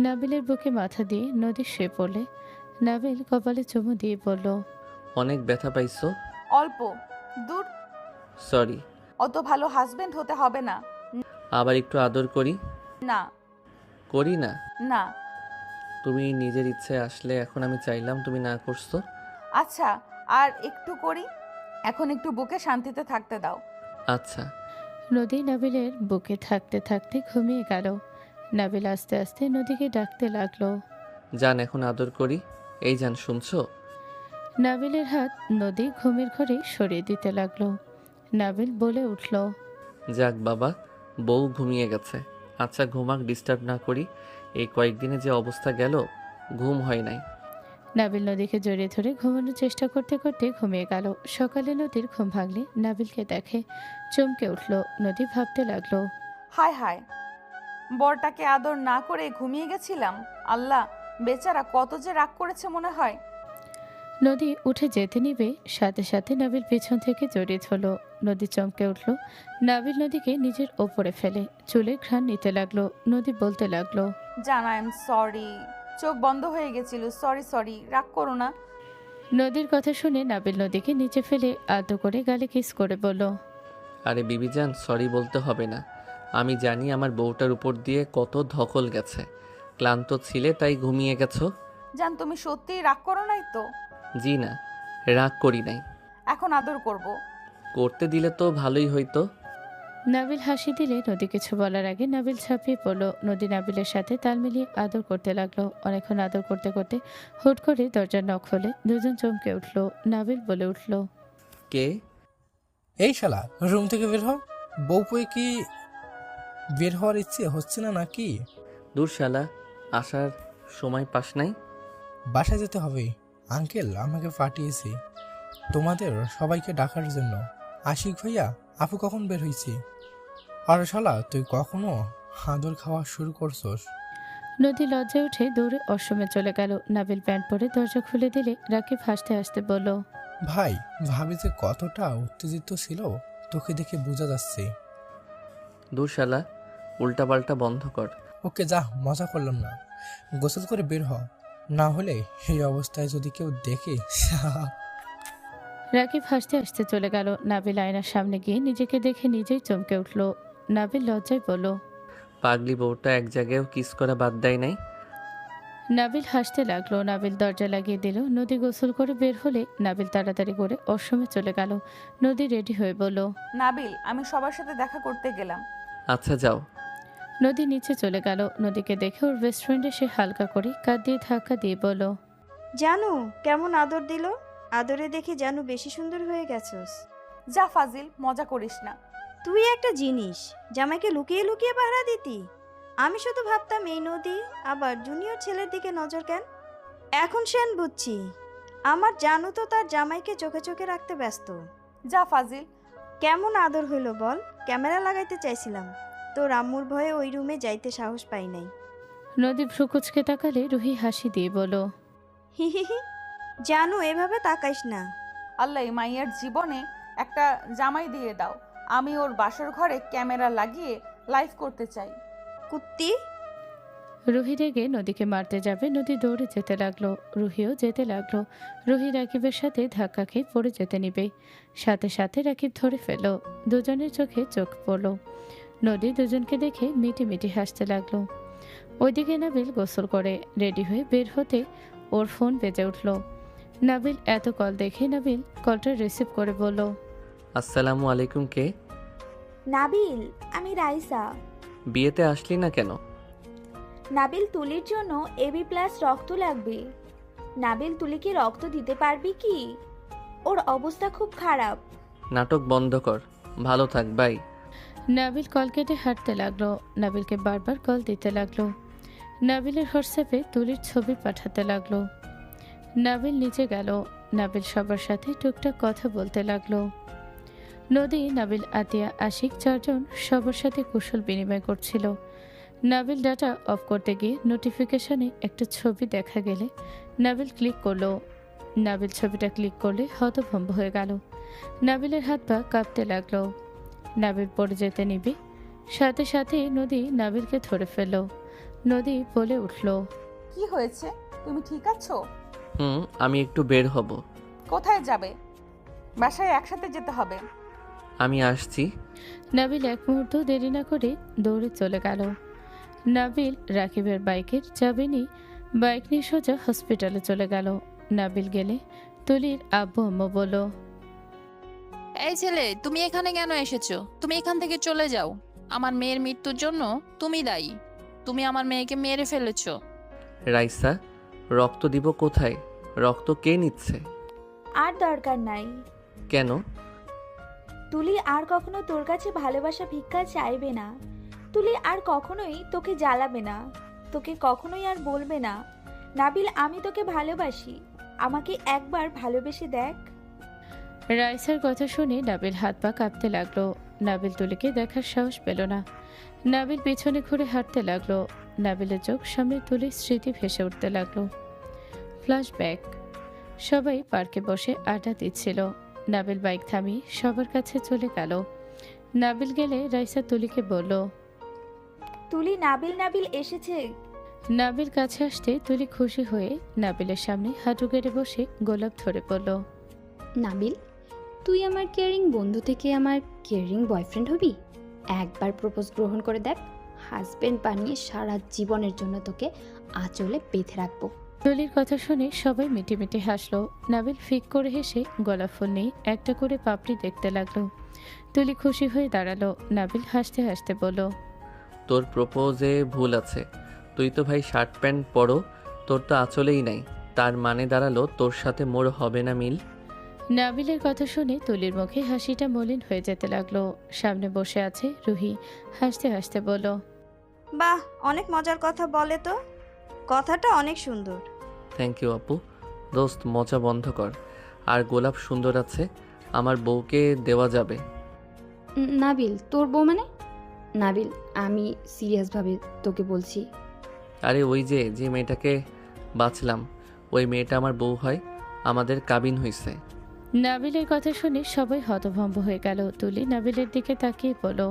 নাবিলের বুকে মাথা দিয়ে নদী শুয়ে পড়লে নাবিল কপালে চুমু দিয়ে বলল, অনেক ব্যথা পাইছো? অল্প, দূর। সরি। অত ভালো হাজবেন্ড হতে হবে না। আবার একটু আদর করি? না করি না? না। তুমি নিজের ইচ্ছে আসলে, এখন আমি চাইলাম তুমি না করছো। আচ্ছা, আর একটু করি। এখন একটু বুকে শান্তিতে থাকতে দাও। আচ্ছা। নদী নাবিলের বুকে থাকতে থাকতে ঘুমিয়ে গেল। নাবিল আস্তে আস্তে নদীকে ডাকতে লাগলো। জান এখন আদর করি। এই জান শুনছো? নাবিলের হাত নদী ঘুমের ঘরে সরিয়ে দিতে লাগলো। নাবিল বলে উঠল, যাক বাবা, বউ ঘুমিয়ে গেছে। আচ্ছা ঘুমাক, ডিস্টার্ব না করি। এই কয়েকদিনে যে অবস্থা গেল, ঘুম হয় নাই। নাবিল নদীকে জড়িয়ে ধরে ঘুমানোর চেষ্টা করতে করতে ঘুমিয়ে গেল। সকালে নদীর ঘুম ভাঙলে নাবিলকে দেখে চমকে উঠল। নদী ভাবতে লাগলো, হায় হায়, বরটাকে আদর না করে ঘুমিয়ে গেছিলাম। আল্লাহ, বেচারা কত যে রাগ করেছে মনে হয়। নদী উঠে যেতে নিবে, সাথে সাথে নাবিল পেছন থেকে জড়িয়ে ধরল। নদী চমকে উঠল। নাবিল নদীকে নিজের ওপরে ফেলে চুলে ঘ্রাণ নিতে লাগলো। নদী বলতে লাগলো, জান, আই এম সরি, চোখ বন্ধ হয়ে গেছিল, সরি সরি, রাগ করো না। নদীর কথা শুনে নাবিল নদীকে নিচে ফেলে আলতো করে গালে কিস করে বলল, আরে বিবি জান, সরি বলতে হবে না। আমি জানি আমার বউটার উপর দিয়ে কত ধকল গেছে। ক্লান্ত ছিলে তাই ঘুমিয়ে গেছো। জান, তুমি সত্যিই রাগ করো নাই তো? জি না, রাগ করি নাই। এখন আদর করব। করতে দিলে তো ভালোই হইতো। নাবিল হাসি দিলে নদী কিছু বলার আগে নাবিল ঝাঁপিয়ে পড়ল। নদী নাবিলের সাথে তাল মিলিয়ে আদর করতে লাগলো। অনেকক্ষণ আদর করতে করতে হুট করে দরজার নখ হলে দুজন চমকে উঠল। নাবিল বলে উঠল, কে? এই শালা, রুম থেকে বের হ। বউ পেয়ে কি বের হওয়ার ইচ্ছে হচ্ছে না নাকি? দূর শালা, আসার সময় পাস নাই? বাসায় যেতে হবে। আঙ্কেল আমাকে পাঠিয়েছে তোমাদের সবাইকে ডাকার জন্য। আশিক ভাইয়া, আপু কখন বের হয়েছি? আর শালা, তুই কখনো আদর খাওয়া শুরু করছস? নদী লজ্জায় উঠে দৌড়ে অসমে চলে গেল। নাবিল প্যান্ট পরে দরজা খুলে দিলে রাকিব হাসতে হাসতে বলল, ভাই, ভাবি যে কতটা উত্তেজিত ছিল তোকে দেখে বোঝা যাচ্ছে। দূর শালা, উল্টাপাল্টা বন্ধ কর। ওকে যা, মজা করলাম না। গোসল করে বের হ, না হলে এই অবস্থায় যদি কেউ দেখে। রাকিব হাসতে হাসতে চলে গেল। নাবিল আয়নার সামনে গিয়ে নিজেকে দেখে নিজেই চমকে উঠল। নাবিল লজ্জায় বলল, পাগলি বউটা এক জায়গায়ও কিস করা বাদ দেয় নাই। নাবিল হাসতে লাগলো। নাবিল দরজা লাগিয়ে দিল। নদী গোসল করে বের হলে নাবিল তাড়াতাড়ি করে অসমে চলে গেল। নদী রেডি হয়ে বলল, নাবিল, আমি সবার সাথে দেখা করতে গেলাম। আচ্ছা যাও। নদী নিচে চলে গেল। নদীকে দেখে ওর বেস্ট ফ্রেন্ড এসে হালকা করে কাঁধ দিয়ে ধাক্কা দিয়ে বলল, জানু কেমন আদর দিল। আদরে দেখে জানু বেশি সুন্দর হয়ে গেছস। যা ফাজিল, মজা করিস না। তুই একটা জিনিস, জামাইকে লুকিয়ে লুকিয়ে পাহারা দিতি। আমি শুধু ভাবতাম এই নদী আবার জুনিয়র ছেলের দিকে নজর কেন। এখন সেন বুঝছি, আমার জানু তো তার জামাইকে চোখে চোখে রাখতে ব্যস্ত। যা ফাজিল। কেমন আদর হইল বল। ক্যামেরা লাগাইতে চাইছিলাম, তোর আম্মুর ভয়ে ওই রুমে যাইতে সাহস পাই নাই। নদী ভ্রুকুচকে তাকালে রুহি হাসি দিয়ে বলল, হি হি হি, জানু এভাবে তাকাইস না। আল্লাহ, মাইয়ার জীবনে একটা জামাই দিয়ে দাও। আমি ওর বাসর ঘরে ক্যামেরা লাগিয়ে লাইভ করতে চাই। কুত্তি। রুহি রেগে নদীকে মারতে যাবে। নদী দৌড়ে যেতে লাগলো। রুহিও যেতে লাগলো। রুহি রাকিবের সাথে ধাক্কা খেয়ে পড়ে যেতে নিবে, সাথে সাথে রাকিব ধরে ফেল। দুজনের চোখে চোখ পড়ল। নদী দুজনকে দেখে মিটি মিটি হাসতে লাগলো। ওইদিকে নাবিল গোসল করে রেডি হয়ে বের হতে ওর ফোন বেজে উঠল। নাবিল এত কল দেখে নাবিল কলটা রিসিভ করে বলল, আসসালামু আলাইকুম। কে? নাবিল, আমি রাইসা। বিয়েতে আসলি না কেন? নাবিল, তুলির জন্য AB+ রক্ত লাগবে। নাবিল, তুলি কি রক্ত দিতে পারবি কি? ও ওর অবস্থা খুব খারাপ। নাটক বন্ধ কর, ভালো থাক, বাই। নাবিল কল কেটে হাঁটতে লাগলো। নাবিলকে বারবার কল দিতে লাগলো। নাবিলের হোয়াটসঅ্যাপে তুলির ছবি পাঠাতে লাগলো। নাবিল নিচে গেল। নাবিল সবার সাথে টুকটাক কথা বলতে লাগলো। নদী, নাবিল, আতিয়া, আশিক চারজন সবার সাথে কুশল বিনিময় করছিল। নাবিল ডাটা অফ করতে গিয়ে নোটিফিকেশনে একটা ছবি দেখা গেলে নাবিল ক্লিক করলো। নাবিল ছবিটা ক্লিক করলে হতভম্ব হয়ে গেল। নাবিলের হাত পা কাঁপতে লাগলো। নাবিল পড়ে যেতে নিবি, সাথে সাথেই নদী নাবিলকে ধরে ফেলল। নদী বলে উঠল, কি হয়েছে? তুমি ঠিক আছো? আমি একটু বের হব। কোথায় যাবে? বাসায় একসাথে যেতে হবে। আমি আসছি। নাবিল এক মুহূর্ত দেরি না করে দৌড়ে চলে গেল। নাবিল রাকিবের বাইকের চাবি নিয়ে বাইক নিয়ে সোজা হসপিটালে চলে গেল। নাবিল গেলে তুলির আব্বু আম্মু বলল, এই ছেলে, তুমি এখানে কেন এসেছো? তুমি এখান থেকে চলে যাও। আমার মেয়ের মৃত্যুর জন্য তুমি দায়ী। তুমি আমার মেয়েকে মেরে ফেলেছো। রাইসা, রক্ত দিব কোথায়? রক্ত কে নিচ্ছে? আর দরকার নাই। কেন? তুলি আর কখনো তোর কাছে ভালোবাসা ভিক্ষা চাইবে না। তুলি আর কখনোই তোকে জ্বালাবে না, তোকে কখনোই আর বলবে না, নাবিল আমি তোকে ভালোবাসি, আমাকে একবার ভালোবেসে দেখ। রাইসার কথা শুনে নাবিল হাত পা কাঁপতে লাগলো। নাবিল তুলিকে দেখার সাহস পেল না। নাবিল পিছনে ঘুরে হাঁটতে লাগলো। নাবিলের চোখ সামনে তুলির স্মৃতি ভেসে উঠতে লাগলো। ফ্ল্যাশব্যাক। সবাই পার্কে বসে আড্ডা দিচ্ছিল। নাবিল বাইক থামিয়ে সবার কাছে চলে গেল। নাবিল গেলে রাইসা তুলিকে বলল, তুলি নাবিল নাবিল এসেছে। নাবিল কাছে আসতে তুলি খুশি হয়ে নাবিলের সামনে হাঁটু গেড়ে বসে গোলাপ ধরে পড়ল। নাবিল, তুই আমার কেয়ারিং বন্ধু থেকে আমার কেয়ারিং বয়ফ্রেন্ড হবি? একবার প্রপোজ গ্রহণ করে দেখ, হাজবেন্ড বানিয়ে সারা জীবনের জন্য তোকে আঁচলে বেঁধে রাখবো। তুলির কথা শুনে সবাই মিটি মিটি হাসলো। নাবিল ফিক করে হেসে গোলাপ ফুল নিয়ে একটা করে পাপড়ি দেখতে লাগলো। তুলি খুশি হয়ে দাঁড়ালো। নাবিল হাসতে হাসতে বলল, তোর প্রপোজে ভুল আছে। তুই তো ভাই শার্ট প্যান্ট পরো, তোর তো আঁচলেই নাই। তার মানে দাঁড়ালো তোর সাথে মোর হবে না মিল। নাবিলের কথা শুনে তুলির মুখে হাসিটা মলিন হয়ে যেতে লাগলো। সামনে বসে আছে রুহি, হাসতে হাসতে বলল, বাহ, অনেক মজার কথা বলে তো, কথাটা অনেক সুন্দর। থ্যাংক ইউ আপু। দোস্ত, মজা বন্ধ কর। আর গোলাপ সুন্দর আছে, আমার বউকে দেওয়া যাবে। নাবিল, তোর বউ মানে? নাবিল, আমি সিরিয়াসভাবে তোকে বলছি। আরে ওই যে মেয়েটাকে বাঁচলাম, ওই মেয়েটা আমার বউ হয়, আমাদের কাবিন হইছে। নাবিলের কথা শুনে সবাই হতভম্ব হয়ে গেল। তুলি নাবিলের দিকে তাকিয়ে বলল,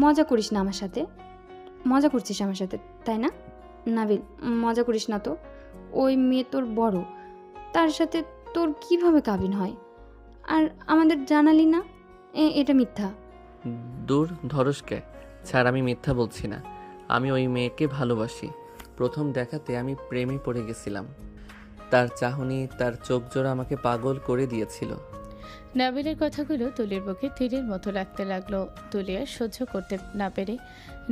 মজা করিস না আমার সাথে? মজা করছিস আমার সাথে তাই না? নাবিল, মজা করিস না তো। ওই মেয়ে তোর বড়, তার সাথে তোর কিভাবে কাবিন হয়? আর আমাদের জানালি না? এটা মিথ্যা। দূর ধরসকে ছাড়, আমি মিথ্যা বলছি না। আমি ওই মেয়েকে ভালোবাসি। প্রথম দেখাতে আমি প্রেমে পড়ে গেছিলাম। তার চাহনি, তার চোখ জোড়া আমাকে পাগল করে দিয়েছিল। নাবিলের কথাগুলো তুলির বুকে তীরের মতো লাগতে লাগলো। তুলি আর সহ্য করতে না পেরে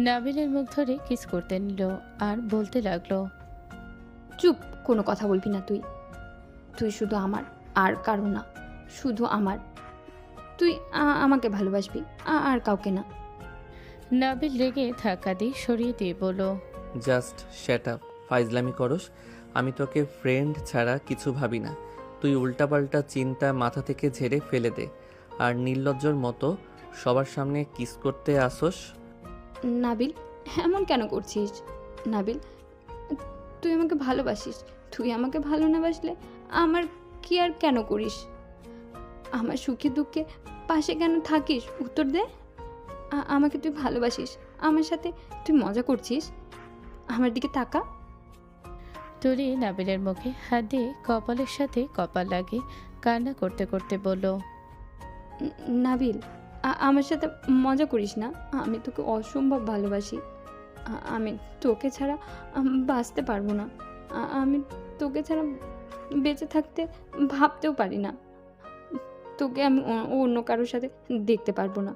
নাবিলের মুখ ধরে কিস করতে নিল আর বলতে লাগলো, চুপ, কোনো কথা বলবি না তুই। তুই শুধু আমার, আর কারো না, শুধু আমার। তুই আমাকে ভালোবাসবি, আর কাউকে না। নাবিল রেগে ধাক্কা দিয়ে সরিয়ে দিয়ে বলল, জাস্ট শ্যাট আপ। ফাইজলামি করস। আমি তোকে ফ্রেন্ড ছাড়া কিছু ভাবি না। তুই উল্টাপাল্টা চিন্তা মাথা থেকে ঝেড়ে ফেলে দে। আর নির্লজ্জর মতো সবার সামনে কিস করতে আসোস। নাবিল, এমন কেন করছিস? নাবিল, তুই আমাকে ভালোবাসিস। তুই আমাকে ভালো না বাসলে আমার কি আর কেন করিস? আমার সুখে দুঃখে পাশে কেন থাকিস? উত্তর দে। আমাকে তুই ভালোবাসিস, আমার সাথে তুই মজা করছিস? আমার দিকে তাকা। তুলি নাবিলের মুখে হাত দিয়ে কপালের সাথে কপাল লাগিয়ে কান্না করতে করতে বলল, নাবিল, আমার সাথে মজা করিস না। আমি তোকে অসম্ভব ভালোবাসি। আমি তোকে ছাড়া বাঁচতে পারবো না। আমি তোকে ছাড়া বেঁচে থাকতে ভাবতেও পারি না। তোকে আমি অন্য কারোর সাথে দেখতে পারবো না।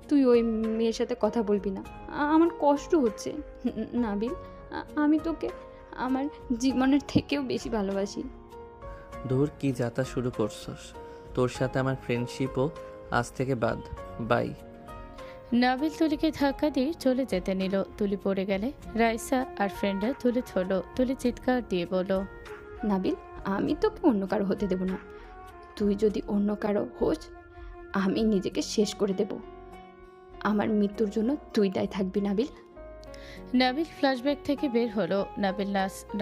তুই ওই মেয়ের সাথে কথা বলবি না, আমার কষ্ট হচ্ছে। নাবিল, আমি তোকে আমার জীবনের থেকেও বেশি ভালোবাসি। ধুর কি যাতা শুরু করছস, তোর সাথে আমার ফ্রেন্ডশিপও আজ থেকে বাদ। বাই। নাবিল তুলিকে ধাক্কা দিয়ে চলে যেতে নিল। তুলি পড়ে গেলে রাইসা আর ফ্রেন্ডরা তুলে ধরলো। তুলি চিৎকার দিয়ে বলল, নাবিল, আমি তোকে অন্য কারো হতে দেব না। তুই যদি অন্য কারো হোস, আমি নিজেকে শেষ করে দেব। আমার মৃত্যুর জন্য তুই দায় থাকবি নাবিল। নাবিল ফ্ল্যাশব্যাক থেকে বের হলো। নাবিল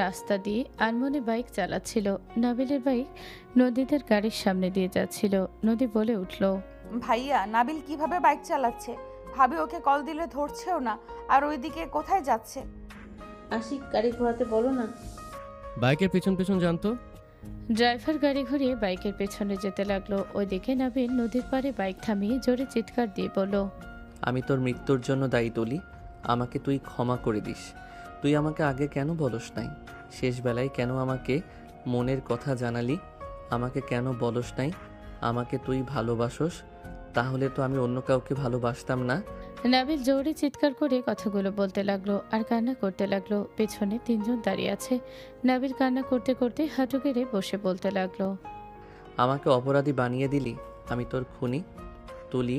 রাস্তা দিয়ে আনমনে বাইক চালাচ্ছিল। নাবিলের বাইক নদীদের গাড়ির সামনে দিয়ে যাচ্ছিল। নদী বলে উঠল, ভাইয়া, নাবিল কিভাবে বাইক চালাচ্ছে? ভাবি ওকে কল দিলে ধরছেও না। আর ওইদিকে কোথায় যাচ্ছে? আশিক গাড়ি ঘোরাতে বলো না। বাইকের পেছন পেছন জানতো। ড্রাইভার গাড়ি ঘুরিয়ে বাইকের পেছনে যেতে লাগলো। ওইদিকে নাবিল নদীর পাড়ে বাইক থামিয়ে জোরে চিৎকার দিয়ে বলল, আমি তোর মৃত্যুর জন্য দায়ী তুলি, আমাকে তুই ক্ষমা করে দিস। তুই আমাকে আগে কেন বলস নাই? শেষ বেলায় কেন আমাকে মনের কথা জানালি? আমাকে কেন বলস নাই আমাকে তুই ভালোবাসস? তাহলে তো আমি অন্য কাউকে ভালোবাসতাম না। নাবিল জোরে চিৎকার করে কথাগুলো বলতে লাগলো আর কান্না করতে লাগলো। পেছনে 3 জন দাঁড়িয়ে আছে। নাবিল কান্না করতে করতে হাঁটু গেড়ে বসে বলতে লাগলো, আমাকে অপরাধী বানিয়ে দিলি, আমি তোর খুনি। তুলি,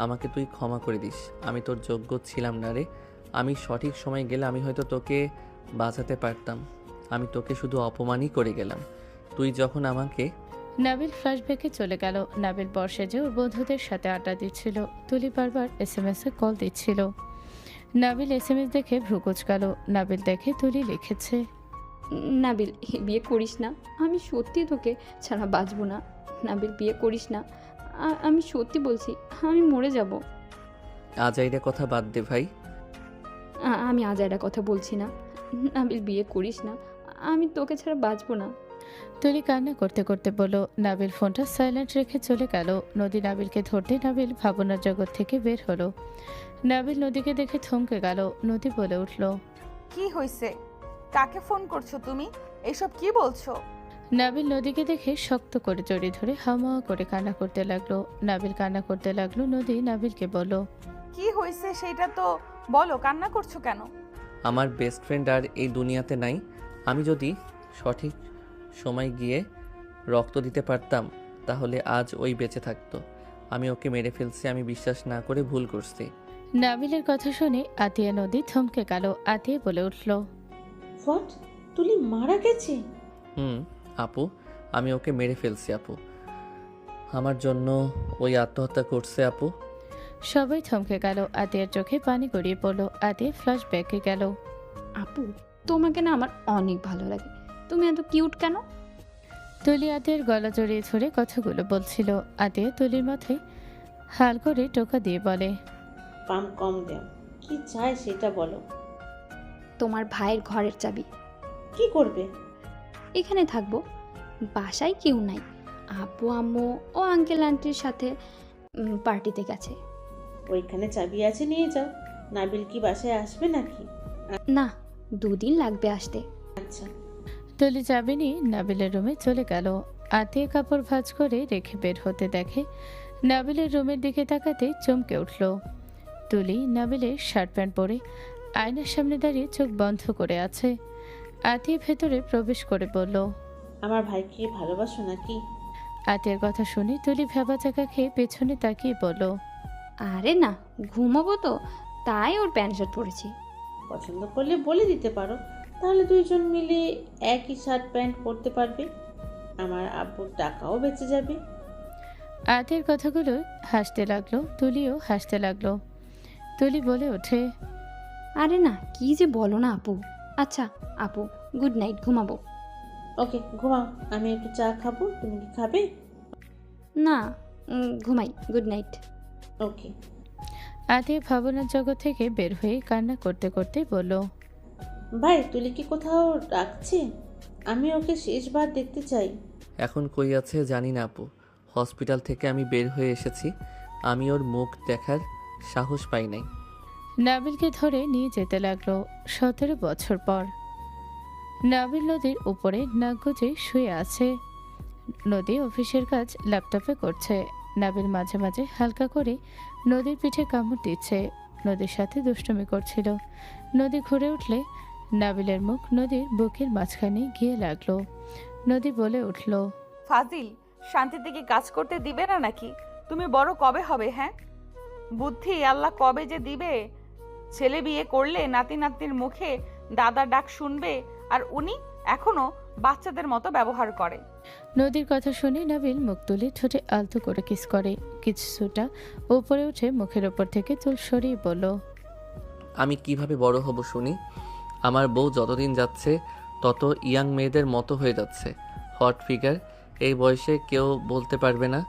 আমাকে তুই ক্ষমা করে দিস। আমি তোর যোগ্য ছিলাম না রে। আমি সঠিক সময় গেলে আমি হয়তো তোকে বাঁচাতে পারতাম। আমি তোকে শুধু অপমানই করে গেলাম। তুই যখন আমাকে নাবিল ফ্ল্যাশব্যাকে চলে গেল। নাবিল বর্ষে যে ওর বন্ধুদের সাথে আড্ডা দিচ্ছিল। তুলি বারবার SMS-এ কল দিচ্ছিল। নাবিল SMS দেখে ভ্রু কুঁচকালো। নাবিল দেখে তুলি লিখেছে, নাবিল, বিয়ে করিস না। আমি সত্যি তোকে ছাড়া বাঁচবো না। নাবিল, বিয়ে করিস না। আমি সত্যি বলছি, আমি মরে যাব। আজাইরা কথা বাদ দে ভাই। আমি আজ একটা কথা বলছি না। নাবিল, বিয়ে করিস না। আমি তোকে ছাড়া বাঁচবো না। তুলি কান্না করতে করতে বলল। নাবিল ফোনটা সাইলেন্ট রেখে চলে গেল। নদী নাবিলকে ধরতে নাবিল ভাবনার জগৎ থেকে বের হলো। নাবিল নদীকে দেখে থমকে গেল। নদী বলে উঠল, কি হয়েছে? কাকে ফোন করছো তুমি? এসব কি বলছো? নাবিল নদীকে দেখে শক্ত করে জড়িয়ে ধরে হাওয়া করে কান্না করতে লাগলো। নাবিল কান্না করতে লাগলো। নদী নাবিলকে বলল, কি হয়েছে সেটা তো বলো, কান্না করছো কেন? আমার বেস্ট ফ্রেন্ড আর এই দুনিয়াতে নাই। আমি যদি সঠিক সময় গিয়ে রক্ত দিতে পারতাম তাহলে আজ ওই বেঁচে থাকতো। আমি ওকে মেরে ফেলছি, আমি বিশ্বাস না করে ভুল করছি। নাবিলের কথা শুনে আতিয়া নদী থমকে গেল। আতিয়া বলে উঠল, হোয়াট? তুলি মারা গেছে? আপু, আমি ওকে মেরে ফেলছি আপু। আমার জন্য ওই আত্মহত্যা করছে আপু। সবাই থমকে গেল। আতিয়ার চোখে পানি গড়িয়ে পড়ল। আতিয়া ফ্ল্যাশব্যাকে গেল। আপু, তোমাকে না আমার অনেক ভালো লাগে। তুমি এত কিউট কেন? তুলি আতিয়ার গলা জড়িয়ে ধরে কথাগুলো বলছিল। আতিয়া তুলির মাথায় হাল করে টোকা দিয়ে বলে, পাম কম দেও। কি চাই সেটা বলো। তোমার ভাইয়ের ঘরের চাবি। কি করবে? এখানে থাকবো। বাসায় কেউ নাই। আপু, আম্মু ও আঙ্কেল আন্টির সাথে পার্টিতে গেছে। ওইখানে চাবি আছে, নিয়ে যাও। নাবিল কি বাসায় আসবে নাকি? না, 2 দিন লাগবে আসতে। আচ্ছা। তুলি চাবি নিয়ে নাবিলের রুমে চলে গেল। আতিয়া কাপড় ভাঁজ করে রেখে বের হতে দেখে নাবিলের রুমের দিকে তাকাতে চমকে উঠল। তুলি নাবিলের শার্ট প্যান্ট পরে আয়নার সামনে দাঁড়িয়ে চোখ বন্ধ করে আছে। আতিয়া ভেতরে প্রবেশ করে বলল, আমার ভাইকে ভালোবাসো নাকি? আতিয়ার কথা শুনে তুলি ভেবা চাকা খেয়ে পেছনে তাকিয়ে বলল, আরে না, ঘুমাবো তো, তাই ওর প্যান্ট শার্ট পরেছি। পছন্দ করলে বলে দিতে পারো, তাহলে 2 জন মিলে একই শার্ট প্যান্ট পরতে পারবে। আমার আব্বুর টাকাও বেঁচে যাবে। আতিয়ার কথাগুলো হাসতে লাগলো। তুলিও হাসতে লাগলো। তুলি বলে ওঠে, আরে না, কি যে বলো না আপু। আচ্ছা আপু, গুড নাইট, ঘুমাবো। ওকে, ঘুমাও। আমি একটু চা খাবো, তুমি কি খাবে? না, ঘুমাই। Good night. ওকে। আতিয়া ভাবনার জগৎ থেকে বের হয়ে কান্না করতে করতে বলল, ভাই, তুলি কি কোথাও ডাকছে? আমি ওকে শেষবার দেখতে চাই। এখন কই আছে জানি না আপু। হসপিটাল থেকে আমি বের হয়ে এসেছি, আমি ওর মুখ দেখার সাহস পাই নাই। নাবিলকে ধরে নিয়ে যেতে লাগলো। 17 বছর পর নাবিল নদীর উপরে নাক গুজে শুয়ে আছে। নদী অফিসের কাজ ল্যাপটপে করছে। নাবিল মাঝে মাঝে হালকা করে নদীর পিঠে কামড় দিচ্ছে। নদীর সাথে দুষ্টুমি করছিল। নদী ঘুরে উঠলে নাবিলের মুখ নদীর বুকের মাঝখানে গিয়ে লাগলো। নদী বলে উঠল, ফাজিল, শান্তিতে কি কাজ করতে দিবে না নাকি? তুমি বড় কবে হবে? হ্যাঁ, বুদ্ধি আল্লাহ কবে যে দিবে। ছেলে বিয়ে করলে নাতি নাতনির মুখে দাদা ডাক শুনবে, আর উনি এখনো বাচ্চাদের মতো ব্যবহার করে। নদীর কথা শুনে নাবিল মুখ তুলে ঠোঁটে আলতো করে কিস করে। কিছুটা উপরে উঠে মুখের ওপর থেকে চুল সরিয়ে বলল, আমি কিভাবে বড় হব শুনি? আমার বউ যতদিন যাচ্ছে তত ইয়াং মেয়েদের মতো হয়ে যাচ্ছে, হট ফিগার। এই বয়সে কেউ বলতে পারবে না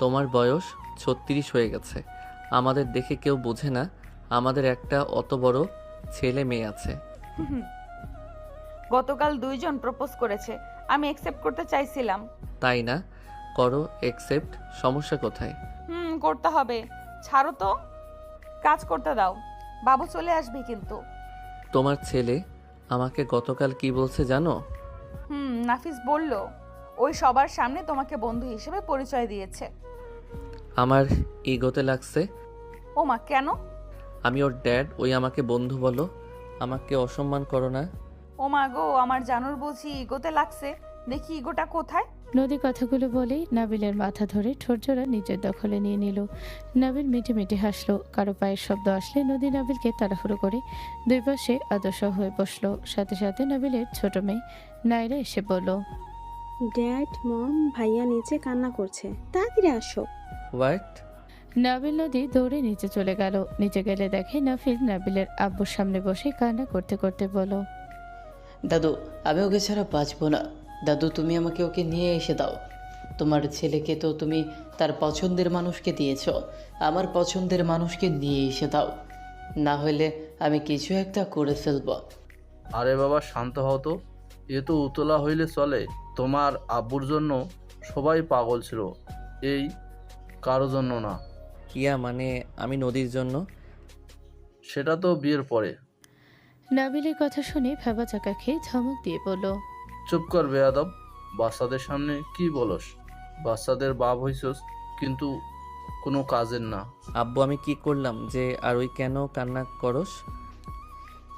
তোমার বয়স 36 হয়ে গেছে। আমাদের দেখে কেউ বোঝে না আমাদের একটা অত বড় ছেলে মেয়ে আছে। গতকাল 2 জন প্রপোজ করেছে, আমি অ্যাকসেপ্ট করতে চাইছিলাম। তাই না? করো অ্যাকসেপ্ট, সমস্যা কোথায়? করতে হবে। ছাড়ো তো, কাজ করতে দাও। বাবু চলে আসবে কিন্তু। তোমার ছেলে আমাকে গতকাল কি বলছে জানো? নাফিস বলল ওই সবার সামনে তোমাকে বন্ধু হিসেবে পরিচয় দিয়েছে। আমার ইগোতে লাগছে। ওমা, কেন? আমি ওর ড্যাড, ওই আমাকে বন্ধু বলো। আমাকে অসম্মান করো না। ওমা গো, আমার জানুর বুঝি ইগোতে লাগছে। দেখি ইগোটা কোথায়। নদী কথাগুলো বলেই নাবিলের মাথা ধরে ঠোঁটজোড়া নিজের দখলে নিয়ে নিল। নাবিল মিটে মিটে হাসলো। কারো পায়ের শব্দ আসলে নদী নাবিলকে তাড়াহুড়ো করে দুই পাশে আদর্শ হয়ে বসলো। সাথে সাথে নাবিলের ছোট মেয়ে নাইরা এসে বলল, ড্যাড, মম, ভাইয়া নিচে কান্না করছে, তাড়াতাড়ি আসো। হোয়াট? নাবিল নদী দৌড়ে নিচে চলে গেল। নিচে গেলে দেখে নাফিস নাবিলের আব্বুর সামনে বসে কান্না করতে করতে বলল, দাদু, আমি ওকে ছাড়া বাঁচবো না। দাদু, তুমি আমাকে ওকে নিয়ে এসে দাও। তোমার ছেলেকে তো তুমি তার পছন্দের মানুষকে দিয়েছ, আমার পছন্দের মানুষকে নিয়ে এসে দাও, না হলে আমি কিছু একটা করে ফেলব। আরে বাবা, শান্ত হও তো। এ তো উতলা হইলে চলে। তোমার আব্বুর জন্য সবাই পাগল ছিল, এই কারো জন্য না। ইয়া মানে আমি নদীর জন্য। সেটা তো বিয়ের পরে। নাবিলের কথা শুনে ভেবা চাকা খেয়ে ধমক দিয়ে বলল, চুপ কর বেয়াদব। বাচ্চাদের সামনে কি বলস? বাচ্চাদের বাপ হইছস, কিন্তু কোনো কাজের না। আব্বু, আমি কি করলাম যে আর ওই কেন কান্না করস?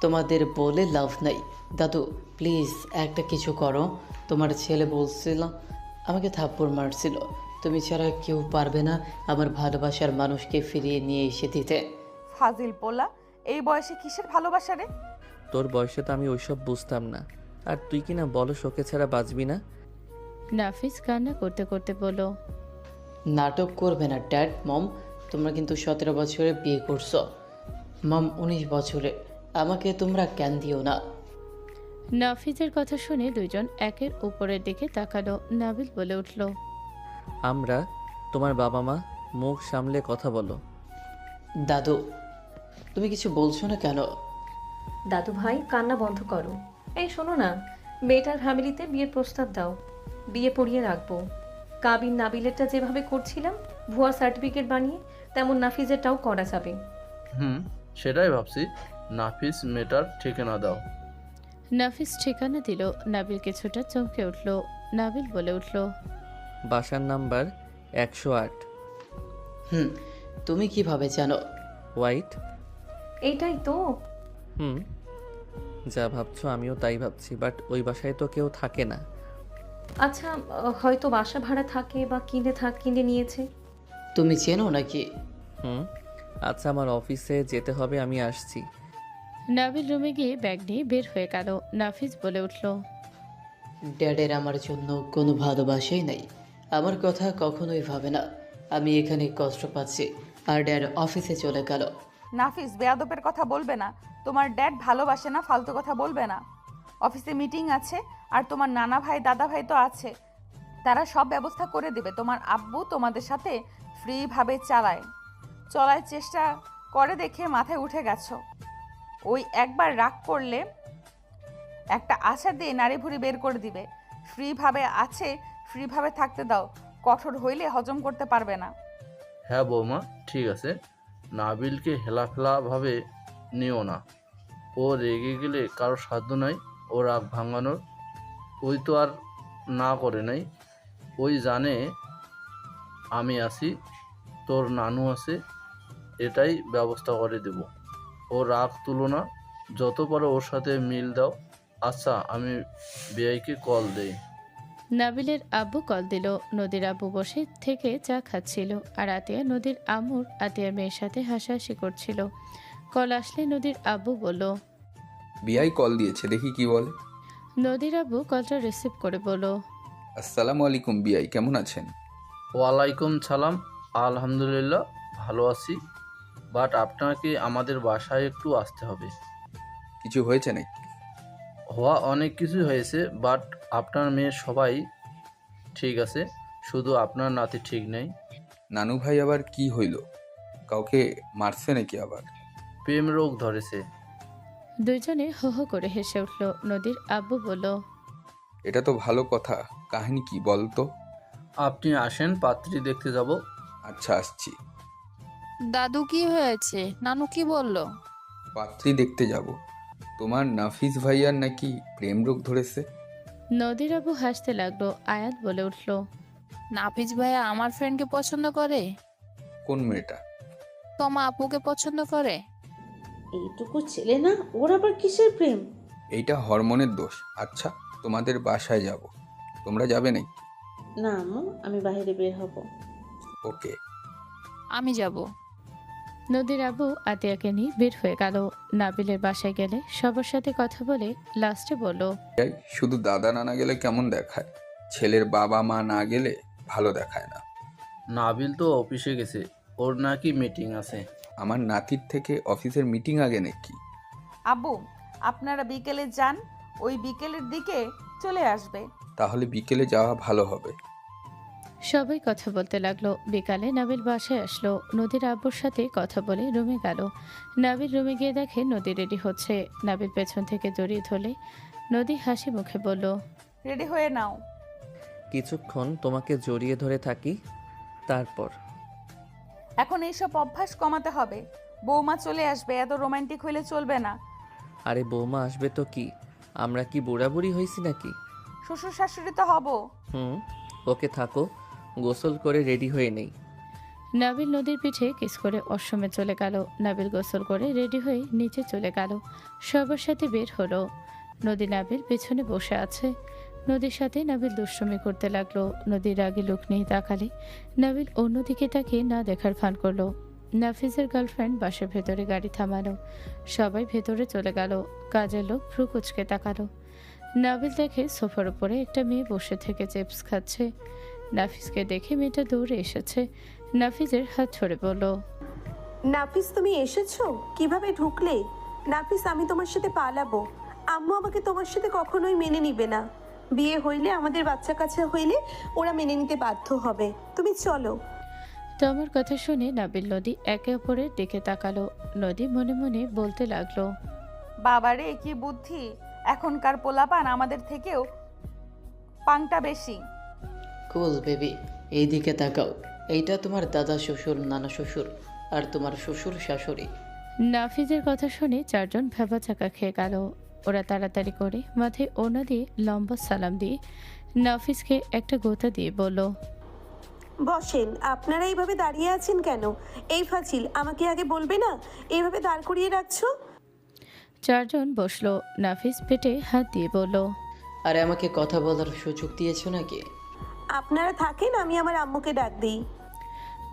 তোমাদের বলে লাভ নাই। দাদু প্লিজ একটা কিছু করো। তোমার ছেলে বলছিল, আমাকে থাপ্পড় মারছিল, তুমি ছাড়া কেউ পারবে না আমার ভালোবাসার মানুষকে ফিরিয়ে নিয়ে এসে দিতে। ফাজিল পোলা, এই বয়সে কিসের ভালোবাসা রে? তোর বয়সে তো আমি ওইসব বুঝতাম না। আর তুই কি না বলো শোকে ছাড়া বাঁচবি না? নাফিস কান্না করতে করতে বলল, নাটক করবে না ড্যাড, মম। তোমরা কিন্তু 17 বছরে বিয়ে করছো, মম 19 বছরে। আমাকে তোমরা জ্ঞান দিও না। নাফিজের কথা শুনে দুইজন একের উপরের দিকে তাকালো। নাবিল বলে উঠল, আমরা তোমার বাবা মা, মুখ সামলে কথা বলো। দাদু, তুমি কিছু বলছো না কেন? দাদু ভাই, কান্না বন্ধ করো। এই শোনো না, মেয়েটার ফ্যামিলিতে বিয়ের প্রস্তাব দাও, বিয়ে পড়িয়ে রাখবো। কাবিন নাবিলেরটা যেভাবে করছিলাম ভুয়া সার্টিফিকেট বানিয়ে, তেমন নাফিজেরটাও করা যাবে। সেটাই ভাবছি। নাফিস মেটার ঠিকানা দাও। নাফিস ঠিকানা দিল। নাবিল কিছুটা চমকে উঠল। নাবিল বলে উঠল, বাসার নাম্বার 108। তুমি কিভাবে জানো? হোয়াইট। এইটাই তো। যা ভাবছো আমিও তাই ভাবছি, বাট ওই বাসায় তো কেউ থাকে না। আচ্ছা, হয়তো বাসা ভাড়া থাকে বা কিনে নিয়েছে। তুমি চেনো নাকি? আচ্ছা, আমার অফিসে যেতে হবে, আমি আসছি। নাবিল রুমে গিয়ে ব্যাগ নিয়ে বের হয়ে গেল। নাফিস বলে উঠল, ড্যাডের আমার জন্য কোনো ভালোবাসাই নাই, আমার কথা কখনোই ভাবে না। আমি এখানে কষ্ট পাচ্ছি, আর ড্যাড অফিসে চলে গেল। নাফিস, বেয়াদবের কথা বলবে না। তোমার ড্যাড ভালোবাসে না, ফালতু কথা বলবে না। অফিসে মিটিং আছে, আর তোমার নানা ভাই দাদা ভাই তো আছে, তারা সব ব্যবস্থা করে দেবে। তোমার আব্বু তোমাদের সাথে ফ্রিভাবে চলার চেষ্টা করে দেখে মাথায় উঠে গেছো। ওই একবার রাগ করলে একটা আশা দিয়ে নাড়ি ভুড়ি বের করে দিবে। ফ্রিভাবে থাকতে দাও। কঠোর হইলে হজম করতে পারবে না। হ্যাঁ বৌমা, ঠিক আছে। নাবিলকে হেলাফেলাভাবে নিও না। ও রেগে গেলে কারো সাধ্য নাই ও রাগ ভাঙানোর। ওই তো আর না করে নাই। ওই জানে আমি আছি, তোর নানু আছে, এটাই ব্যবস্থা করে দেব। ও রাগ তুলো না, যত পারো ওর সাথে মিল দাও। আচ্ছা, আমি বিআইকে কল দেই। নাবিলের আব্বু কল দিল। নদীর আব্বু বসে থেকে চা খাচ্ছিল, আর আতিয়া নদীর আম্মুর আতিয়ার মেয়ের সাথে হাসাহাসি করছিল। কল আসলে নদীর আব্বু বলল, বিআই কল দিয়েছে, দেখি কি বলে। নদীর আব্বু কলটা রিসিভ করে বলল, আসসালামু আলাইকুম বিআই, কেমন আছেন? ওয়ালাইকুম সালাম। আলহামদুলিল্লাহ ভালো আছি, বাট আপনাকে আমাদের বাসায় একটু আসতে হবে। কিছু হয়েছে নাকি? হওয়া অনেক কিছু হয়েছে, বাট আপনার মেয়ে সবাই ঠিক আছে, শুধু আপনার নাতি ঠিক নেই। নানু ভাই আবার কি হইল? কাউকে মারছে নাকি আবার? প্রেম রোগ ধরেছে। দুইজনে হো হো করে হেসে উঠল। নদীর আব্বু বলল, এটা তো ভালো কথা, কাহিনী কি বলতো? আপনি আসেন, পাত্রী দেখতে যাব। আচ্ছা আসছি। দাদু কি হয়েছে? নানু কি বলল? পাত্রী দেখতে যাব। তোমার নাফিস ভাইয়ার নাকি প্রেম রোগ ধরেছে। নদীর আব্বু হাসতে লাগলো। আয়াত বলে উঠল, নাফিস ভাইয়া আমার ফ্রেন্ডকে পছন্দ করে? কোন মেয়েটা? তোমা আপুকে পছন্দ করে? এইটুকু ছেলে না, ওর আবার কিসের প্রেম? এইটা হরমোনের দোষ। আচ্ছা তোমাদের বাসায় যাব, তোমরা যাবে নাকি? না আম্মু, আমি বাইরে বের হব। ওকে। আমি যাব। নদীর আব্বু আতিয়াকে নিয়ে বের হয়ে গেল। নাবিলের বাসায় গেলে সবার সাথে কথা বলে লাস্টে বলল, এই, শুধু দাদা নানা গেলে কেমন দেখায়, ছেলের বাবা মা না গেলে ভালো দেখায় না। নাবিল তো অফিসে গেছে, ওর নাকি মিটিং আছে। আমার নাতির থেকে অফিসের মিটিং আগে নাকি? আব্বু, আপনারা বিকেলে যান, ওই বিকেলের দিকে চলে আসবে। তাহলে বিকেলে যাওয়া ভালো হবে। সবাই কথা বলতে লাগলো। বিকালে নাবিল বাসায় আসলো। নদীর আব্বুর সাথে কথা বলে রুমে গেল। নাবিল রুমে গিয়ে দেখে নদী রেডি হচ্ছে। নাবিল পেছন থেকে জড়িয়ে ধরলে নদী হাসি মুখে বলল, রেডি হয়ে নাও। কিছুক্ষণ তোমাকে জড়িয়ে ধরে থাকি, তারপর? এখন এইসব অভ্যাস কমাতে হবে। বৌমা চলে আসবে, এত রোমান্টিক হইলে চলবে না। আরে বৌমা আসবে তো কি, আমরা কি বুড়াবুড়ি হয়েছি নাকি? শ্বশুর শাশুড়ি তো হব। ওকে থাকো, গোসল করে রেডি হয়ে নেই। নাবিল নদীর পিঠে কিস করে অশ্বমে চলে গেল। নাবিল গোসল করে রেডি হয়ে নিচে চলে গেল। সবার সাথে বের হলো। নদী নাবিল পেছনে বসে আছে। নদীর সাথে নাবিল দুষ্টুমি করতে লাগলো। নদীর আগে লোক নিয়ে তাকালে নাবিল অন্যদিকে তাকিয়ে না দেখার ভান করলো। নাফিজের গার্লফ্রেন্ড বাসার ভেতরে গাড়ি থামালো। সবাই ভেতরে চলে গেল। কাজের লোক ভ্রু কুচকে তাকালো। নাবিল দেখে সোফার উপরে একটা মেয়ে বসে থেকে চিপস খাচ্ছে। নাফিসকে দেখে মেয়েটা দৌড়ে এসেছে। নাফিজের হাত ধরে বলল, নাফিস তুমি এসেছো? কিভাবে ঢুকলে? নাফিস, আমি তোমার সাথে পালাবো। আম্মু আমাকে তোমার সাথে কখনোই মেনে নিবে না। বিয়ে হইলে, আমাদের বাচ্চা কাচ্চা হইলে ওরা মেনে নিতে বাধ্য হবে। তুমি চলো। তো আমার কথা শুনে নাবিল নদী একে অপরের দিকে তাকালো। নদী মনে মনে বলতে লাগলো, বাবারে কি বুদ্ধি! এখনকার পোলাপান আমাদের থেকেও পাংটা বেশি। কুল বেবি, এইদিকে তাকাও। এইটা তোমার দাদা শ্বশুর, নানা শ্বশুর, আর তোমার শ্বশুর শাশুড়ি। নাফিজের কথা শুনে চারজন ভেবা চাকা খেয়ে গেল। ওরা তাড়াতাড়ি করে মাথায় ওনা দিয়ে লম্বা সালাম দিয়ে নাফিজকে একটা গোতা দিয়ে বলল, বসেন। আপনারা এইভাবে দাঁড়িয়ে আছেন কেন? এই ফাজিল, আমাকে আগে বলবে না? এইভাবে দাঁড় করিয়ে রাখছো। চারজন বসলো। নাফিস পেটে হাত দিয়ে বলল, আরে আমাকে কথা বলার সুযোগ দিয়েছো নাকি? আপনারা থাকেন, আমি আমার আম্মুকে ডাক দিই।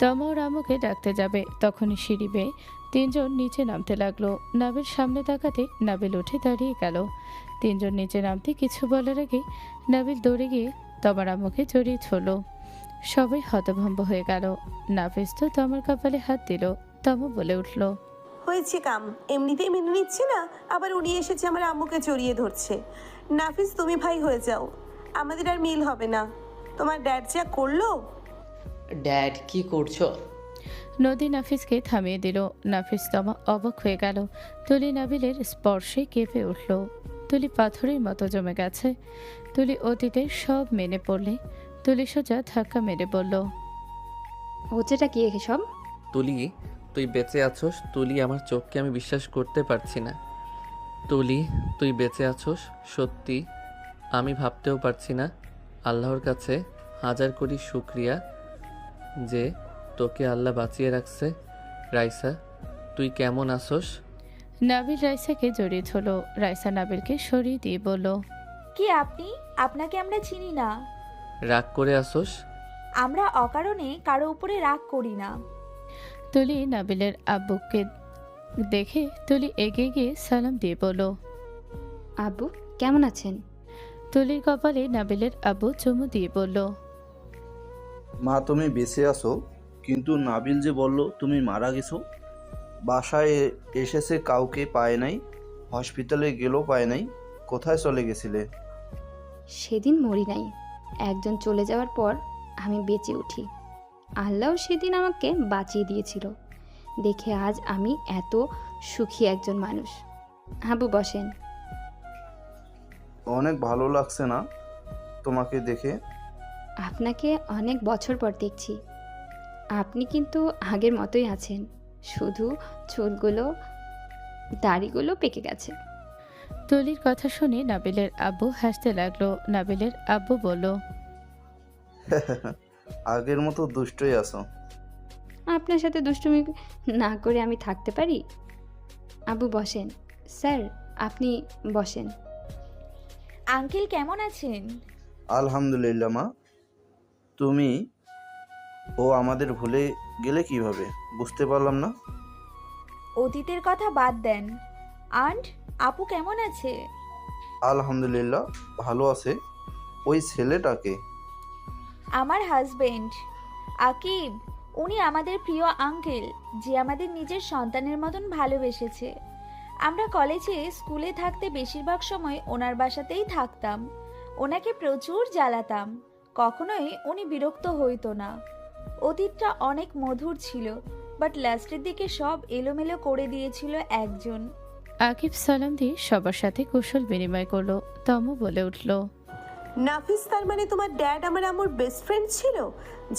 তমা ওর আম্মুকে ডাকতে যাবে, তখনই সিঁড়ি বেয়ে তিনজন নিচে নামতে লাগলো। নাবিল সামনে তাকাতে নাবিল উঠে দাঁড়িয়ে গেল। তিনজন নিচে নামতে কিছু বলার আগে নাবিল দৌড়ে গিয়ে তমার আম্মুকে জড়িয়ে ধরল। সবাই হতভম্ব হয়ে গেল। নাফিস তো তমার কপালে হাত দিল। তমা বলে উঠল, হয়েছে কাম, এমনিতেই মেনে নিচ্ছে না, আবার উনি এসেছে আমার আম্মুকে জড়িয়ে ধরছে। নাফিস, তুমি ভাই হয়ে যাও, আমাদের আর মিল হবে না। তোমার ড্যাড যা করলো। ড্যাড কি করছো? নদী নাফিসকে থামিয়ে দিল। নাফিস তমা অবাক হয়ে গেল। তুলি নাবিলের স্পর্শে কেঁপে উঠল। তুলি পাথরের মতো জমে গেছে। তুলি অতীতে সব মেনে পড়লে তুলি সোজা ধাক্কা মেরে বলল, হচ্ছেটা কি সব? তুলি, তুই বেঁচে আছোস? তুলি, আমার চোখকে আমি বিশ্বাস করতে পারছি না। তুলি, তুই বেঁচে আছোস? সত্যি আমি ভাবতেও পারছি না। আল্লাহর কাছে হাজার কোটি শুক্রিয়া যে তোকে আল্লাহ বাঁচিয়ে রাখছে। রাইসা, তুই কেমন আছোস? নাবিল রাইসাকে জড়িয়ে ধরল। রাইসা নাবিলকে সরিয়ে দিয়ে বলল, কি আপনি? আপনাকে আমরা চিনি না। রাগ করে আসোস? আমরা অকারণে কারো উপরে রাগ করি না। তুলি নাবিলের আব্বুকে দেখে তুলি এগিয়ে গিয়ে সালাম দিয়ে বলল, আব্বু কেমন আছেন? তুলির কপালে নাবিলের আব্বু চুমু দিয়ে বলল, মা তুমি বেঁচে আছো, কিন্তু নাবিল যে বলল তুমি মারা গেছো। বাসায় এসেছে কাউকে পায় নাই, হসপিটালে গেলেও পায় নাই। কোথায় চলে গেছিলে? সেদিন মরি নাই, একজন চলে যাওয়ার পর আমি বেঁচে উঠি। আল্লাহ সেদিন আমাকে বাঁচিয়ে দিয়েছিল দেখে আজ আমি এত সুখী একজন মানুষ। আব্বু বসেন। অনেক ভালো লাগছে না তোমাকে দেখে? আপনাকে অনেক বছর পর দেখছি। আপনি কিন্তু আগের মতোই আছেন, শুধু চুলগুলো দাড়িগুলো পেকে গেছে। তুলির কথা শুনে নাবিলের আব্বু হাসতে লাগলো। নাবিলের আব্বু বলল, আগের মতো দুষ্টই আছো। আপনার সাথে দুষ্টুমি না করে আমি থাকতে পারি? আব্বু বসেন। স্যার আপনি বসেন। আঙ্কেল কেমন আছেন? আলহামদুলিল্লাহ মা। তুমি ও আমাদের ভুলে গেলে কিভাবে, বুঝতে পারলাম না। অতীতের কথা বাদ দেন। আন্ট আপু কেমন আছে? আলহামদুলিল্লাহ ভালো আছে। ওই ছেলেটাকে? আমার হাজবেন্ড আকিব। উনি আমাদের প্রিয় আঙ্কেল, যে আমাদের নিজের সন্তানের মতন ভালোবেসেছে। আমরা কলেজে স্কুলে থাকতে বেশিরভাগ সময় ওনার বাসাতেই থাকতাম। ওনাকে প্রচুর জ্বালাতাম, কখনোই উনি বিরক্ত হইতো না। অতীতটা অনেক মধুর ছিল, বাট লাস্টের দিকে সব এলোমেলো করে দিয়েছিল একজন। আকিব সালাম দিয়ে সবার সাথে কুশল বিনিময় করলো। তমু বলে উঠল, নাফিস, তার মানে তোমার ড্যাড আমার আম্মুর বেস্ট ফ্রেন্ড ছিল,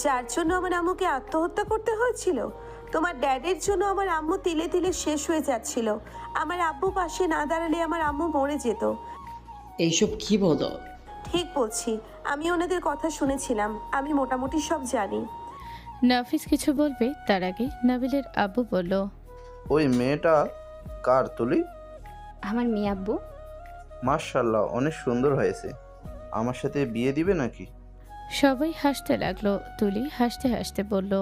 যার জন্য আমার আম্মুকে আত্মহত্যা করতে হয়েছিল? তোমার ড্যাডের জন্য আমার আম্মু তিলে তিলে শেষ হয়ে যাচ্ছিল। আমার আব্বু পাশে না দাঁড়ালে আমার আম্মু মরে যেত। এইসব কি বলো? ঠিক বলছি, আমি ওনাদের কথা শুনেছিলাম, আমি মোটামুটি সব জানি। নাফিস কিছু বলবে তার আগে নাবিলের আব্বু বলল, ওই মেয়েটা কার তুলি? আমার মেয়ে আব্বু। মাশাআল্লাহ অনেক সুন্দর হয়েছে। আমার সাথে বিয়ে দিবে নাকি? সবাই হাসতে লাগলো। তুলি হাসতে হাসতে বলল,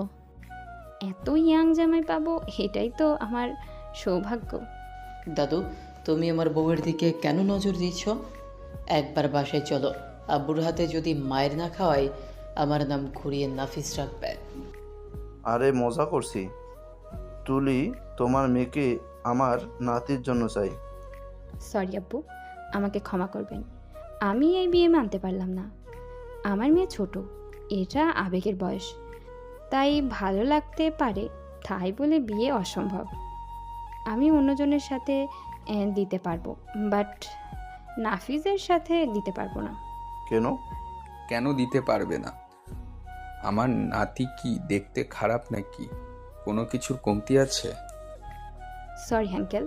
এত ইয়াং জামাই পাবো, এটাই তো আমার সৌভাগ্য। দাদু তুমি আমার বউয়ের দিকে কেন নজর দিচ্ছ? একবার বাসায় চলো, আব্বুর হাতে যদি মায়ের না খাওয়াই আমার নাম ঘুরিয়ে নাফিস রাখবে। আরে মজা করছি। তুলি, তোমার মেয়েকে আমার নাতির জন্য চাই। সরি আব্বু, আমাকে ক্ষমা করবেন, আমি এই বিয়ে মানতে পারলাম না। আমার মেয়ে ছোট, এটা আবেগের বয়স, তাই ভালো লাগতে পারে, তাই বলে বিয়ে অসম্ভব। আমি অন্যজনের সাথে দিতে পারবো, বাট নাফিজের সাথে দিতে পারবো না। কেন? কেন দিতে পারবে না? আমার নাতি কি দেখতে খারাপ নাকি? কোনো কিছুর কমতি আছে? সরি আঙ্কেল,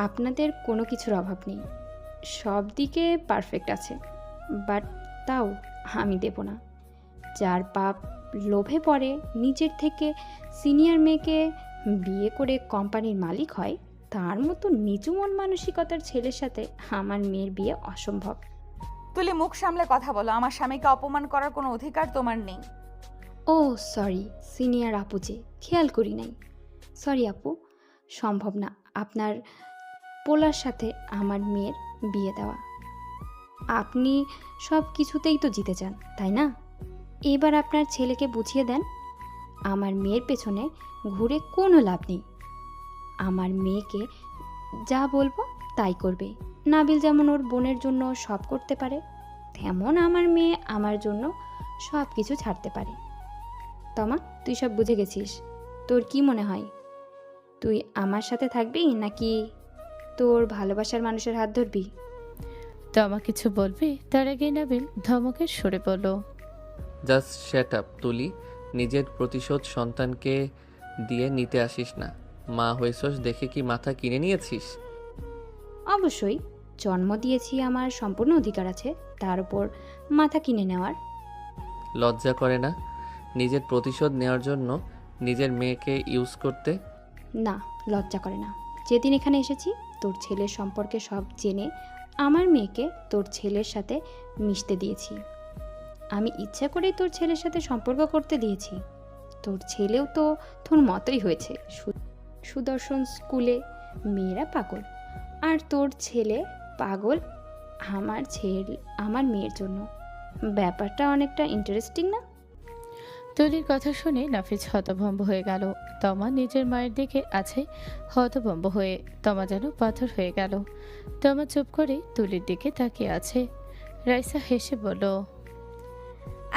আপনাদের কোনো কিছুর অভাব নেই, সব দিকে পারফেক্ট আছে, বাট তাও আমি দেব না। যার বাপ লোভে পড়ে নিজের থেকে সিনিয়র মেয়েকে বিয়ে করে কোম্পানির মালিক হয়, তার মতো নিচু মন মানসিকতার ছেলের সাথে আমার মেয়ের বিয়ে অসম্ভব। তুলি মুখ সামলে কথা বলো, আমার স্বামীকে অপমান করার কোনো অধিকার তোমার নেই। ও সরি সিনিয়র আপু, যে খেয়াল করি নাই। সরি আপু, সম্ভব না আপনার পোলার সাথে আমার মেয়ের বিয়ে দেওয়া। আপনি সব কিছুতেই তো জিতে যান, তাই না? এবার আপনার ছেলেকে বুঝিয়ে দেন আমার মেয়ের পেছনে ঘুরে কোনো লাভ নেই। আমার মেয়েকে যা বলবো তাই করবে। নাবিল যেমন ওর বোনের জন্য সব করতে পারে, তেমন আমার মেয়ে আমার জন্য সব কিছু ছাড়তে পারে। তমা, তুই সব বুঝে গেছিস। তোর কি মনে হয়, তুই আমার সাথে থাকবি নাকি তোর ভালোবাসার মানুষের হাত ধরবি? তমা কিছু বলবে তার আগে নাবিল ধমকের সরে বলল, জাস্ট শ্যাট আপ তুলি। নিজের প্রতিশোধ সন্তানকে দিয়ে নিতে আসিস না। মা হয়েছস দেখে কি মাথা কিনে নিয়েছিস? অবশ্যই, জন্ম দিয়েছি, আমার সম্পূর্ণ অধিকার আছে তার উপর মাথা কিনে নেওয়ার। লজ্জা করে না নিজের প্রতিশোধ নেওয়ার জন্য নিজের মেয়েকে ইউজ করতে? না, লজ্জা করে না। যেদিন এখানে এসেছি তোর ছেলের সম্পর্কে সব জেনে আমার মেয়েকে তোর ছেলের সাথে মিশতে দিয়েছি। আমি ইচ্ছা করেই তোর ছেলের সাথে সম্পর্ক করতে দিয়েছি। তোর ছেলেও তো তোর মতোই হয়েছে, সুদর্শন স্কুলে মেয়েরা পাগল, আর তোর ছেলে পাগল আমার মেয়ের জন্য। ব্যাপারটা অনেকটা ইন্টারেস্টিং না? তুলির কথা শুনে নাফিজ হতভম্ব হয়ে গেল। তমা নিজের মায়ের দিকে আছে হতভম্ব হয়ে। তমা যেন পাথর হয়ে গেল। তমা চুপ করে তুলির দিকে তাকিয়ে আছে। রাইসা হেসে বলল,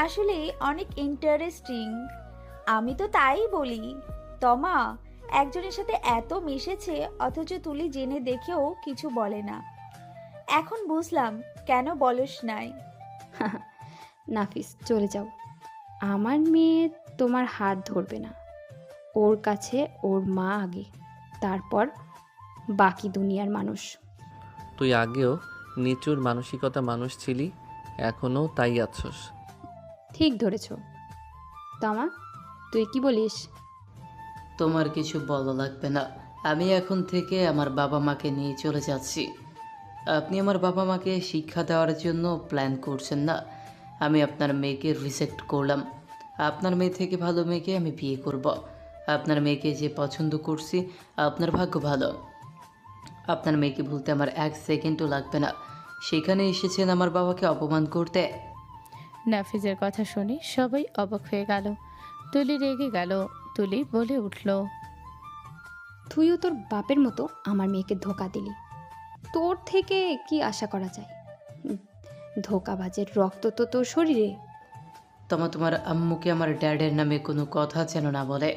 আসলে অনেক ইন্টারেস্টিং। আমি তো তাই বলি। তমা একজনের সাথে এত মিশেছে অথচ তুলি জেনে দেখেও কিছু বলে না। এখন বুঝলাম কেন বলস নাই। নাফিস, চলে যাও। আমার মেয়ে তোমার হাত ধরবে না। ওর কাছে ওর মা আগে, তারপর বাকি দুনিয়ার মানুষ। তুই আগেও নিচুর মানসিকতা মানুষ ছিলি, এখনও তাই আছস। ঠিক ধরেছ। তমা, তুই কি বলিস? তোমার কিছু বলা লাগবে না। আমি এখন থেকে আমার বাবা মাকে নিয়ে চলে যাচ্ছি। আপনি আমার বাবা মাকে শিক্ষা দেওয়ার জন্য প্ল্যান করছেন না। আমি আপনার মেয়েকে রিজেক্ট করলাম। আপনার মেয়ে থেকে ভালো মেয়েকে আমি বিয়ে করব। আপনার মেয়েকে যে পছন্দ করছি, আপনার ভাগ্য ভালো। আপনার মেয়েকে ভুলতে আমার 1 সেকেন্ডও লাগবে না। সেখানে এসেছেন আমার বাবাকে অপমান করতে। নাফিজের কথা শুনে সবাই অবাক হয়ে গেল। তুলি রেগে গেল। তুলি বলে উঠল, তুইও তোর বাপের মতো আমার মেয়েকে ধোকা দিলি। তোর থেকে কি আশা করা যায়? ধোকাবাজের রক্ত তো তোর শরীরে। তোমার আম্মুকে আমার ড্যাডের নামে কোনো কথা যেন না বলে।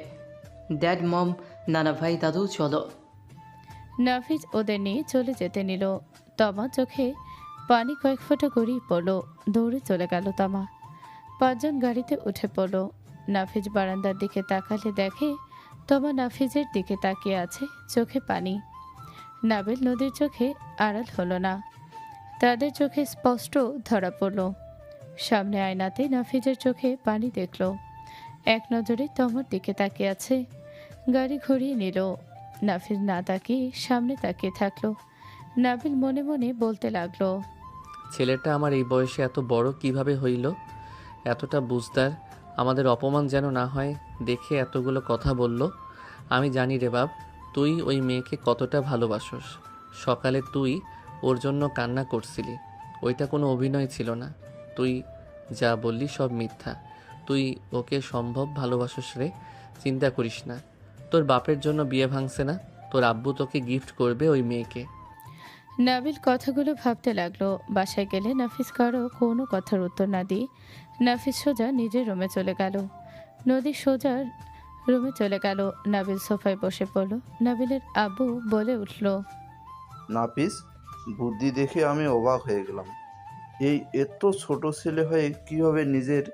ড্যাড, মম, নানা ভাই, দাদু, চলো। নাফিজ ওদের নিয়ে চলে যেতে নিল। তমা চোখে পানি কয়েক ফোঁটা গড়িয়ে পড়ল। দৌড়ে চলে গেল তমা। 5 জন গাড়িতে উঠে পড়ল। নাফিজ বারান্দার দিকে তাকালে দেখে তমা নাফিজের দিকে তাকিয়ে আছে, চোখে পানি। নাবিল নদীর চোখে আড়াল হলো না। তাদের চোখে স্পষ্ট ধরা পড়ল। সামনে আয়নাতে নাফিজের চোখে পানি দেখল। এক নজরে তমার দিকে তাকিয়ে আছে। গাড়ি ঘুরিয়ে নিল। নাফিজ না তাকিয়ে সামনে তাকিয়ে থাকলো। নাবিল মনে মনে বলতে লাগলো, ছেলেটা আমার এই বয়সে এত বড় কিভাবে হইল? এতটা বুঝদার, আমাদের অপমান যেন না হয় দেখে এতগুলো কথা বলল। আমি জানি রে বাপ, তুই ওই মেয়েকে কতটা ভালোবাসস। সকালে তুই ওর জন্য কান্না করছিলি, ওইটা কোনো অভিনয় ছিল না। তুই যা বললি সব মিথ্যা। তুই ওকে সম্ভব ভালোবাসস রে, চিন্তা করিস না। তোর বাপের জন্য বিয়ে ভাঙছে না, তোর আব্বু তোকে গিফট করবে ওই মেয়েকে। নাবিল কথাগুলো ভাবতে লাগলো। বাসায় গেলে নাফিজ কারো কোনো কথার উত্তর না দিয়ে নাফিজ সোজা নিজের রুমে চলে গেল। নদী সোজা রুমে চলে গেল। নাবিল সোফায় বসে পড়ল। নাবিলের আব্বু বলে উঠল, নাফিস, বুদ্ধি দেখে আমি অবাক হয়ে গেলাম। এই এত ছোট ছেলে হয়ে কিভাবে নিজের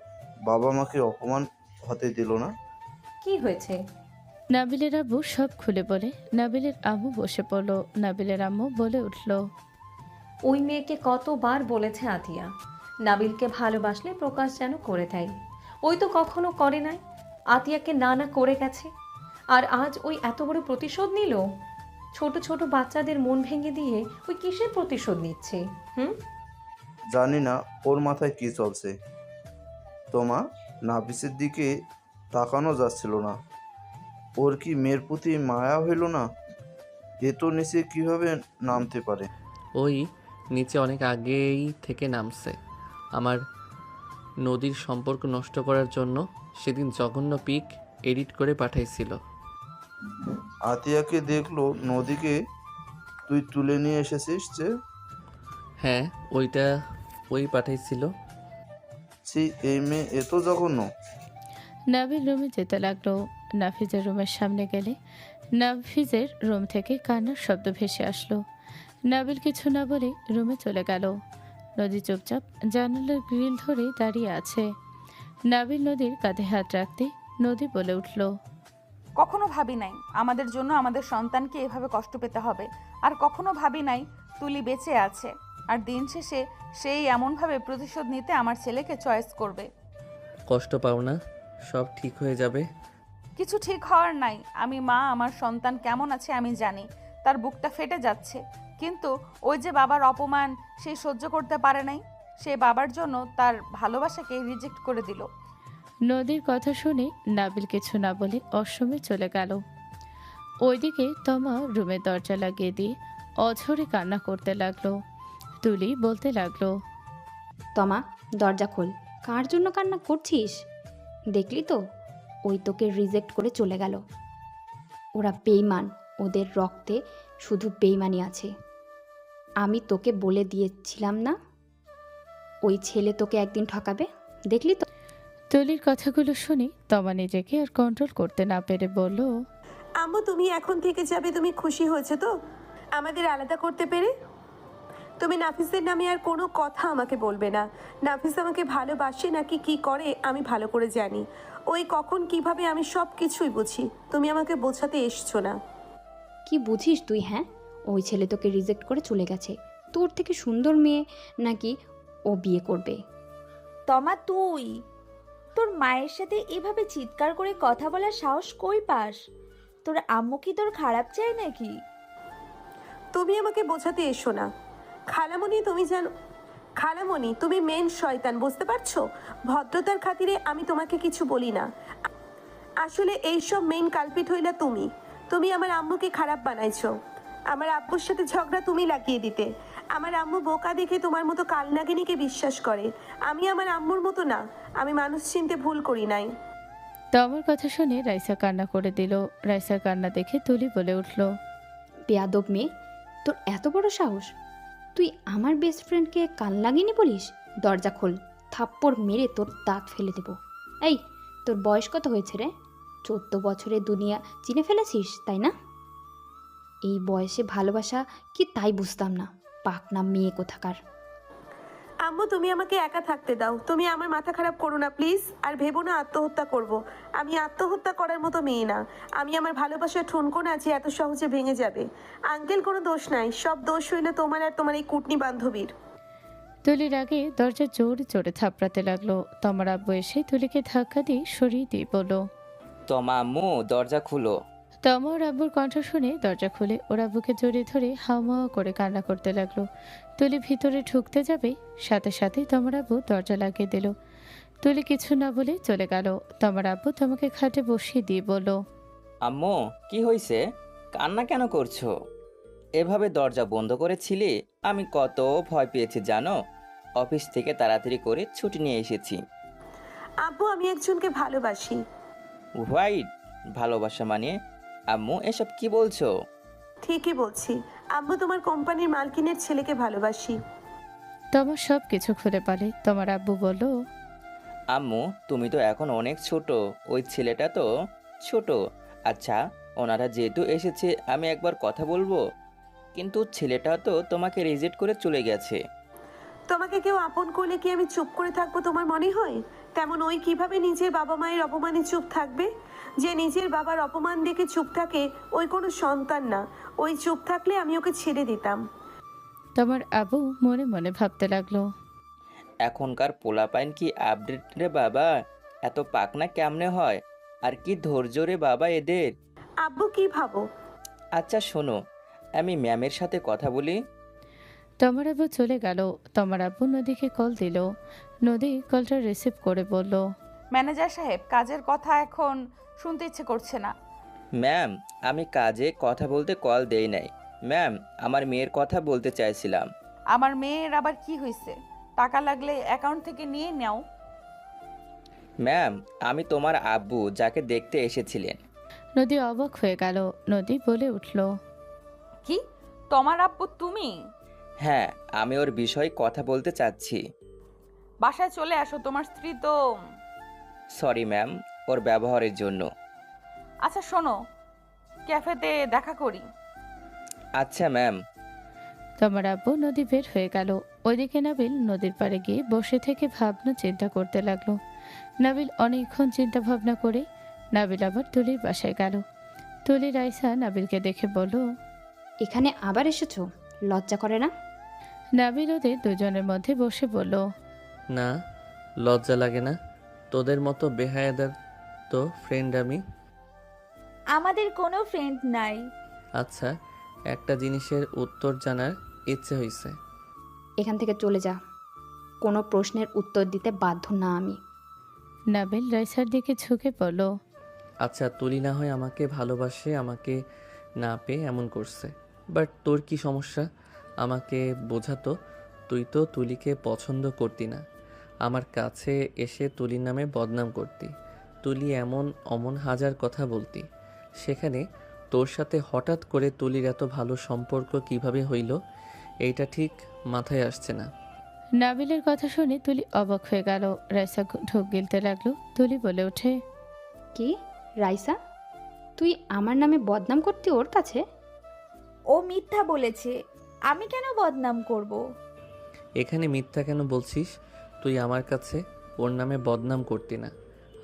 বাবা মাকে অপমান হতে দিল না? কি হয়েছে? নাবিলের আব্বু সব খুলে বলে। নাবিলের আম্মু বসে পড়ল। নাবিলের আম্মু বলে উঠল, ওই মেয়েকে কতবার বলেছে আতিয়া, নাবিলকে ভালোবাসলে প্রকাশ যেন করে দেয়। ওই তো কখনো করে নাই, আতিয়াকে না না করে গেছে। আর আজ ওই এত বড় প্রতিশোধ নিল। ছোট ছোট বাচ্চাদের মন ভেঙে দিয়ে ওই কিসের প্রতিশোধ নিচ্ছে? জানি না ওর মাথায় কি চলছে। তোমা, নাফিসের দিকে তাকানো যাচ্ছিল না। ওর কি মেয়ের প্রতি মায়া হইল না? এ তো নিচে কিভাবে নামতে পারে? ওই নিচে অনেক আগেই থেকে নামছে। আমার নদীর সম্পর্ক নষ্ট করার জন্য সেদিন জঘন্য পিক এডিট করে পাঠাইছিল। আতিয়াকে দেখলো নদীকে তুই তুলে নিয়ে এসেছিস যে? হ্যাঁ, ওই পাঠাইছিল। এই মেয়ে এত জঘন্য। নাবিল রুমে যেতে লাগলো। নাফিজের রুমের সামনে গেলে নাফিজের রুম থেকে কান্নার শব্দ ভেসে আসলো। নাবিল কিছু না বলে রুমে চলে গেল। নদী চুপচাপ জানালার গ্রিল ধরে দাঁড়িয়ে আছে। নাবিল নদীর কাঁধে হাত রাখতে নদী বলে উঠল, কখনো ভাবি নাই আমাদের জন্য আমাদের সন্তানকে এভাবে কষ্ট পেতে হবে। আর কখনো ভাবি নাই তুলি বেঁচে আছে। আর দিন শেষে সেই এমনভাবে প্রতিশোধ নিতে আমার ছেলেকে চয়েস করবে। কষ্ট পাও না, সব ঠিক হয়ে যাবে। কিছু ঠিক হওয়ার নাই। আমি মা, আমার সন্তান কেমন আছে আমি জানি। তার বুকটা ফেটে যাচ্ছে, কিন্তু ওই যে বাবার অপমান সেই সহ্য করতে পারে নাই। সে বাবার জন্য তার ভালোবাসাকে রিজেক্ট করে দিল। নদীর কথা শুনে নাবিল কিছু না বলে অসময়ে চলে গেল। ওইদিকে তমা রুমের দরজা লাগিয়ে দিয়ে অঝরে কান্না করতে লাগলো। তুলি বলতে লাগলো, তমা দরজা খোল, কার জন্য কান্না করছিস? দেখলি তো, ওই তোকে রিজেক্ট করে চলে গেল। ওরা বেইমান, ওদের রক্তে শুধু বেইমানি আছে। আমি তোকে বলে দিয়েছিলাম না, ওই ছেলে তোকে একদিন ঠকাবে, দেখলি তো। তুলির কথাগুলো শুনে তমা নিজেকে আর কন্ট্রোল করতে না পেরে বলল, আম্মু তুমি এখন থেকে যাবে, তুমি খুশি হয়েছে তো আমাদের আলাদা করতে পেরে? তুমি নাফিসের নামে আর কোনো কথা আমাকে বলবে না। নাফিস আমাকে ভালোবাসে নাকি কি করে আমি ভালো করে জানি। ওই কখন কিভাবে আমি সব কিছুই বুঝি, তুমি আমাকে বোঝাতে এসছো না। কি বুঝিস তুই? হ্যাঁ, ওই ছেলে তোকে রিজেক্ট করে চলে গেছে। তোর থেকে সুন্দর মেয়ে নাকি ও বিয়ে করবে? তমা তোর মায়ের সাথে এভাবে চিৎকার করে কথা বলার সাহস কই পাস? তোর আম্মু কি তোর খারাপ চায় নাকি? তুমি আমাকে বোঝাতে এসো না। খালামণি তুমি জানো, খালামণি তুমি মেন শয়তান, বুঝতে পারছো? ভদ্রতার খাতিরে আমি তোমাকে কিছু বলি না। আসলে এইসব মেন কালপিট হইলা তুমি। তুমি আমার আম্মুকে খারাপ বানাইছো। আমার আব্বুর সাথে ঝগড়া তুমি লাগিয়ে দিতে। আমার আম্মু বোকা দেখে তোমার মতো কালনাগিনীকে বিশ্বাস করে। আমি আমার আম্মুর মতো না, আমি মানুষ চিনতে ভুল করি নাই। তমার কথা শুনে রাইসা কান্না করে দিল। রাইসার কান্না দেখে তুলি বলে উঠল, বেয়াদব মেয়ে, তোর এত বড় সাহস! তুই আমার বেস্ট ফ্রেন্ডকে কান লাগিনি বলিস? দরজা খোল, থাপ্পড় মেরে তোর দাঁত ফেলে দেব। এই, তোর বয়স কত হয়েছে রে? 14 বছরে দুনিয়া চিনে ফেলেছিস, তাই না? এই বয়সে ভালোবাসা কি তাই বুঝতাম না, পাকনা মেয়ে কোথাকার। আম্মু তুমি আমাকে একা থাকতে দাও, তুমি আমার মাথা খারাপ করো না প্লিজ। আর ভেবো না আত্মহত্যা করব। আমি আত্মহত্যা করার মতো মেয়ে না। আমি আমার ভালোবাসার ঠুনকো না যে এত সহজে ভেঙে যাবে। আঙ্কেল কোনো দোষ নাই, সব দোষ হইলে তোমার আর তোমার এই কুটনি বান্ধবীর। তুলির আগে দরজা জোরে জোরে থাপড়াতে লাগলো। তমার আব্বু এসে তুলিকে ধাক্কা দিয়ে সরিয়ে দিয়ে বলল, তমা আম্মু দরজা খুলো। তমা ওর আব্বুর কণ্ঠ শুনে দরজা খুলে ওর আব্বুকে জড়িয়ে ধরে হাওমাওয়া করে কান্না করতে লাগলো। তুলি ভিতরে ঢুকতে যাবে, সাথে সাথে তমার আব্বু দরজা লাগিয়ে দিল। তুলি কিছু না বলে চলে গেল। তমার আব্বু তোমাকে খাটে বসিয়ে দিয়ে বলল, আম্মু কি হয়েছে, কান্না কেন করছো? এভাবে দরজা বন্ধ করেছিলে, আমি কত ভয় পেয়েছি জানো। অফিস থেকে তাড়াতাড়ি করে ছুটি নিয়ে এসেছি। আব্বু আমি একজনকে ভালোবাসি। হোয়াইট ভালোবাসা মানে? আম্মু এসব কি বলছো? ঠিকই বলছি আব্বু, তোমার কোম্পানির মালকিনের ছেলেকে ভালোবাসি। তোমার সব কিছু খুলে পারে। তোমার আব্বু বলল, আম্মু তুমি তো এখন অনেক ছোট, ওই ছেলেটা তো ছোট। আচ্ছা ওনারা যেহেতু এসেছে আমি একবার কথা বলবো, কিন্তু ছেলেটা তো তোমাকে রিজেক্ট করে চলে গেছে। তোমাকে কেউ আপন করলে কি আমি চুপ করে থাকবো তোমার মনে হয়? তেমন ওই কিভাবে নিজের বাবা মায়ের অপমানে চুপ থাকবে? যে নিজের বাবার অপমান দেখে চুপ থাকে ওই কোনো সন্তান না। ওই চুপ থাকলে আমি ওকে ছেড়ে দিতাম। তোমার আব্বু মনে মনে ভাবতে লাগলো, এখনকার পোলাপাইন কি আপডেট রে বাবা, এত পাকনা কেমনে হয়, আর কি ধৈর্য রে বাবা এদের। আব্বু কি ভাবো? আচ্ছা শোনো, আমি ম্যামের সাথে কথা বলি। তোমার আব্বু চলে গেল। তোমার আব্বু নদীকে কল দিল। নদী কলটা রিসিভ করে বলল, ম্যানেজার সাহেব কাজের কথা এখন শুনতে ইচ্ছে করছে না। ম্যাম আমি কাজে কথা বলতে কল দেই নাই ম্যাম, আমার মেয়ের কথা বলতে চাইছিলাম। আমার মেয়ের আবার কি হয়েছে? টাকা লাগলে অ্যাকাউন্ট থেকে নিয়ে নাও। ম্যাম আমি তোমার আব্বু যাকে দেখতে এসেছিলেন। নদী অবাক হয়ে গেল। নদী বলে উঠল, কি তোমার আব্বু তুমি? হ্যাঁ আমি ওর বিষয়ে কথা বলতে চাচ্ছি। বাসায় চলে আসো, তোমার স্ত্রী তো। সরি ম্যাম ওর ব্যবহারের জন্য। আচ্ছা শোনো, ক্যাফেতে দেখা করি। আচ্ছা ম্যাম। তোমার আব্বু নদী বের হয়ে গেল। ওইদিকে নাবিল নদীর পাড়ে গিয়ে বসে থেকে ভাবনা চিন্তা করতে লাগলো। নাবিল অনেকক্ষণ চিন্তা ভাবনা করে নাবিল আবার তুলির বাসায় গেল। তুলি রাইসা নাবিলকে দেখে বলল, এখানে আবার এসেছো, লজ্জা করে না? নাবিল ওদের দুজনের মধ্যে বসে বলল, না লজ্জা লাগে না, তোদের মতো বেহায়াদার তো ফ্রেন্ড আমি। আমাদের কোনো ফ্রেন্ড নাই। আচ্ছা একটা জিনিসের উত্তর জানার ইচ্ছে হয়েছে। এখান থেকে চলে যা, কোনো প্রশ্নের উত্তর দিতে বাধ্য না আমি। নাবিল রাইসার দিকে ঝুঁকে পড়ল। আচ্ছা, তুলি না হয় আমাকে ভালোবাসে, আমাকে না পেয়ে এমন করছে, বাট তোর কি সমস্যা? আমাকে বোঝাতো। তুই তো তুলিকে পছন্দ করতি না, আমার কাছে এসে তুলির নামে বদনাম করতি, তুলি এমন অমন হাজার কথা বলতি। সেখানে তোর সাথে হঠাৎ করে তুলির এত ভালো সম্পর্ক কিভাবে হইল, এইটা ঠিক মাথায় আসছে না। নাবিলের কথা শুনে তুলি অবাক হয়ে গেল। রাইসা ঢোক গিলতে লাগলো। তুলি বলে ওঠে, কি রাইসা, তুই আমার নামে বদনাম করতি ওর কাছে? ও মিথ্যা বলেছে, আমি কেন বদনাম করব? এখানে মিথ্যা কেন বলছিস? তুই আমার কাছে ওর নামে বদনাম করতি না।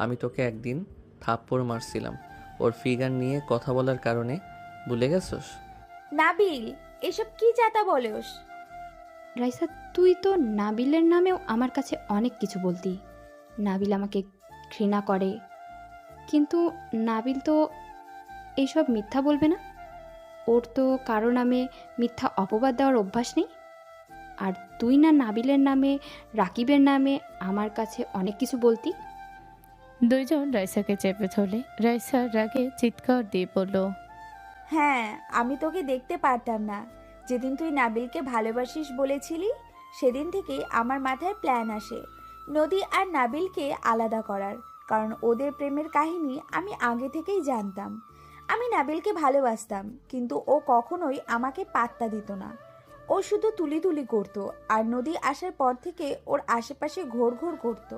আমি তোকে একদিন থাপ্পড় মারছিলাম ওর ফিগার নিয়ে কথা বলার কারণে, ভুলে গেছস? নাবিল, এসব কি চাতা বলোস? রাইসা, তুই তো নাবিলের নামেও আমার কাছে অনেক কিছু বলতি। নাবিল আমাকে ঘৃণা করে, কিন্তু নাবিল তো এইসব মিথ্যা বলবে না। ওর তো কারো নামে মিথ্যা অপবাদ দেওয়ার অভ্যাস নেই। আর তুই না নাবিলের নামে, রাকিবের নামে আমার কাছে অনেক কিছু বলতি। দুইজন রাইসাকে চেপে ধরলে। রাইসা রাগে চিৎকার দিয়ে পড়ল, হ্যাঁ, আমি তোকে দেখতে পারতাম না। যেদিন তুই নাবিলকে ভালোবাসিস বলেছিলি, সেদিন থেকেই আমার মাথায় প্ল্যান আসে নদী আর নাবিলকে আলাদা করার। কারণ ওদের প্রেমের কাহিনী আমি আগে থেকেই জানতাম। আমি নাবিলকে ভালোবাসতাম, কিন্তু ও কখনোই আমাকে পাত্তা দিত না। ও শুধু তুলি তুলি করতো, আর নদী আসার পর থেকে ওর আশেপাশে ঘোর ঘোর করতো।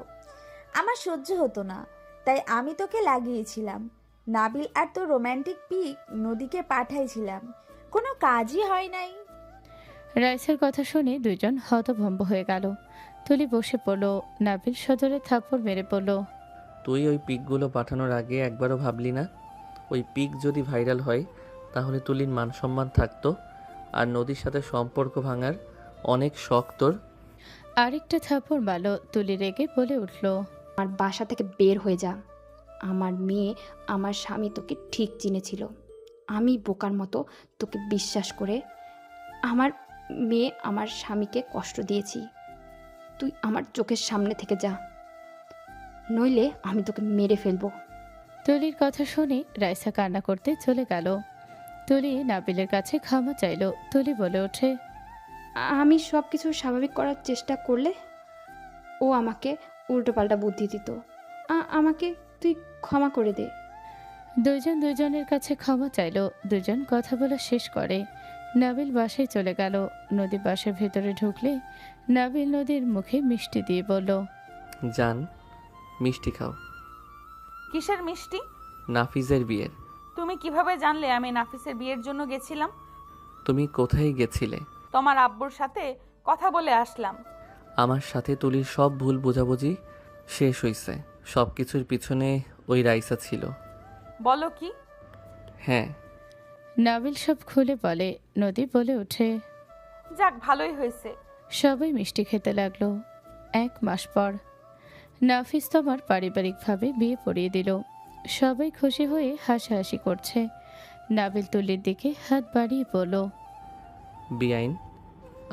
আমার সহ্য হতো না, তাই আমি তোকে লাগিয়েছিলাম। নাবিল আর তোর রোম্যান্টিক পিক নদীকে পাঠাইছিলাম, কোনো কাজই হয় নাই। রাইসার কথা শুনে দুইজন হতভম্ব হয়ে গেল। তুলি বসে পড়ল। নাবিল সজোরে থাপ্পড় মেরে পড়ল, তুই ওই পিকগুলো পাঠানোর আগে একবারও ভাবলি না? ওই পিক যদি ভাইরাল হয় তাহলে তুলির মান সম্মান থাকতো, আর নদীর সাথে সম্পর্ক ভাঙার অনেক শখ তোর। আরেকটা থাপ্পড় মারল। তুলি রেগে বলে উঠল, আমার বাসা থেকে বের হয়ে যা। আমার মেয়ে, আমার স্বামী তোকে ঠিক চিনেছিল। আমি বোকার মতো তোকে বিশ্বাস করে আমার মেয়ে, আমার স্বামীকে কষ্ট দিয়েছি। তুই আমার চোখের সামনে থেকে যা, নইলে আমি তোকে মেরে ফেলবো। তুলির কথা শুনে রাইসা কান্না করতে চলে গেল। তুলি নাবিলের কাছে ক্ষমা চাইল। তুলি বলে ওঠে, আমি সব কিছু স্বাভাবিক করার চেষ্টা করলে ও আমাকে উল্টোপাল্টা বুদ্ধি দিত। আমাকে তুই ক্ষমা করে দে। দুইজন দুইজনের কাছে ক্ষমা চাইল। দুজন কথা বলা শেষ করে নাবিল বাসায় চলে গেল। নদী বাসার ভেতরে ঢুকলে নাবিল নদীর মুখে মিষ্টি দিয়ে বলল, জান, মিষ্টি খাও। কিসের মিষ্টি? নাফিজের বিয়ের। তুমি কিভাবে জানলে আমি নাফিসের বিয়ের জন্য গেছিলাম? তুমি কোথায় গেছিলে? তোমার আব্বুর সাথে কথা বলে আসলাম। আমার সাথে তুলির সব ভুল বোঝাবুঝি শেষ হইছে। সব কিছুর পিছনে ওই রাইসা ছিল। বলো কি? হ্যাঁ। নাবিল সব খুলে বলে। নদী বলে ওঠে, যাক, ভালোই হয়েছে। সবাই মিষ্টি খেতে লাগলো। 1 মাস পর নাফিস তোমার পারিবারিকভাবে বিয়ে পড়িয়ে দিল। সবাই খুশি হয়ে হাসাহাসি করছে। নাবিল তুলির দিকে হাত বাড়িয়ে বলল, বিআইন,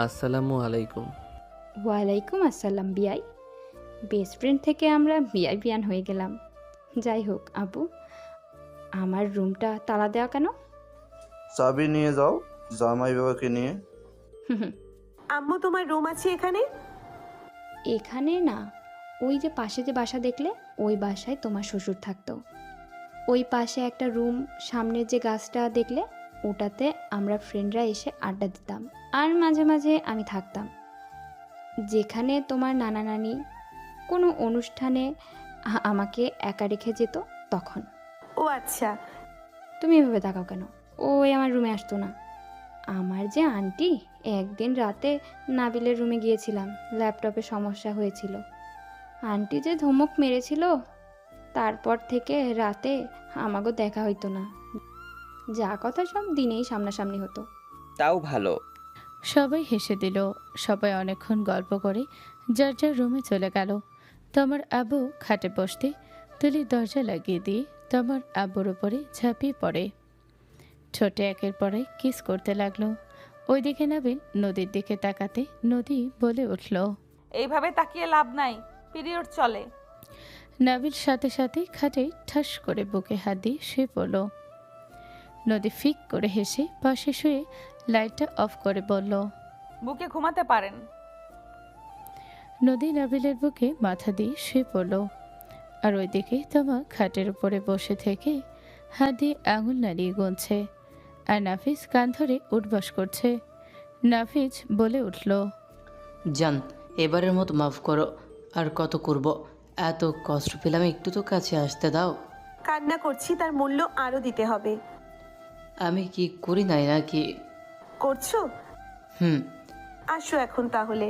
আসসালামু আলাইকুম। ওয়ালাইকুম আসসালাম বিয়াই। বেস্ট ফ্রেন্ড থেকে আমরা বিয়াই বিয়ান হয়ে গেলাম। যাই হোক আপু, আমার রুমটা তালা দেওয়া কেন? চাবি নিয়ে যাও জামাই বাবাকে নিয়ে। আম্মু, তোমার রুম আছে এখানে? এখানে না, ওই যে পাশে যে বাসা দেখলে, ওই বাসায় তোমার শ্বশুর থাকতো। ওই পাশে একটা রুম, সামনের যে গাছটা দেখলে, ওটাতে আমরা ফ্রেন্ডরা এসে আড্ডা দিতাম, আর মাঝে মাঝে আমি থাকতাম। যেখানে তোমার নানা নানি কোনো অনুষ্ঠানে আমাকে একা রেখে যেত তখন। ও আচ্ছা। তুমি এভাবে তাকাও কেন? ওই আমার রুমে আসতো না। আমার যে আন্টি, একদিন রাতে নাবিলের রুমে গিয়েছিলাম, ল্যাপটপে সমস্যা হয়েছিল। আন্টি যে ধমক মেরেছিল, তারপর থেকে রাতে আমাকেও দেখা হইতো না। যা কথা সব দিনেই সামনাসামনি হতো। তাও ভালো। সবাই হেসে দিল। সবাই অনেকক্ষণ গল্প করে যার যার রুমে চলে গেল। তোমার আব্বু খাটে বসতে তুলি দরজা লাগিয়ে দিয়ে তোমার আব্বুর উপরে ঝাঁপিয়ে পড়ে। ছোটে একের পর এক কিস করতে লাগলো। ওইদিকে নাবিল নদীর দিকে তাকাতে নদী বলে উঠল, এইভাবে তাকিয়ে লাভ নাই, পিরিয়ড চলে। নাবিল সাথে সাথে খাটে ঠাস করে বুকে হাত দিয়ে শুয়ে পড়ল। নদী ফিক করে হেসে পাশে শুয়ে লাইটটা অফ করে বলল, বুকে ঘুমাতে পারেন। নদী নাবিলের বুকে মাথা দিয়ে শুয়ে পড়ল। আর ওইদিকে তমা খাটের উপরে বসে থেকে হাত দিয়ে আঙুল নাড়িয়ে গুনছে, আর নাফিজ কান ধরে উঠবস করছে। নাফিজ বলে উঠল, জান, এবারের মতো মাফ করো। আর কত করব, এত কষ্ট পেলাম, একটু তো কাছে আসতে দাও। কান্না করছি, তার মূল্য আরও দিতে হবে। আমি কি করি নাই নাকি? করছো? আসো এখন তাহলে।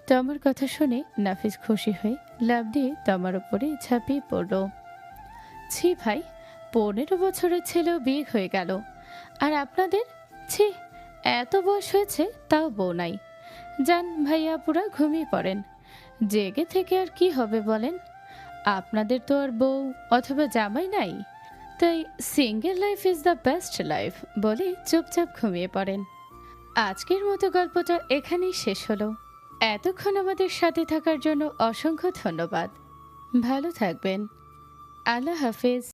তমার কথা শুনে নাফিজ খুশি হয়ে লাফ দিয়ে তমার উপরে ঝাঁপিয়ে পড়ল। ছি ভাই, 15 বছরের ছেলেও বিয়ে হয়ে গেল, আর আপনাদের ছি, এত বয়স হয়েছে তাও বউ নাই। যান ভাইয়া, পুরা ঘুমিয়ে পড়েন, জেগে থেকে আর কি হবে বলেন? আপনাদের তো আর বউ অথবা জামাই নাই, তাই single life is the best life বলে চুপচাপ ঘুমিয়ে পড়েন। আজকের মতো গল্পটা এখানেই শেষ হলো। এতক্ষণ আমাদের সাথে থাকার জন্য অসংখ্য ধন্যবাদ। ভালো থাকবেন। আল্লাহ হাফেজ।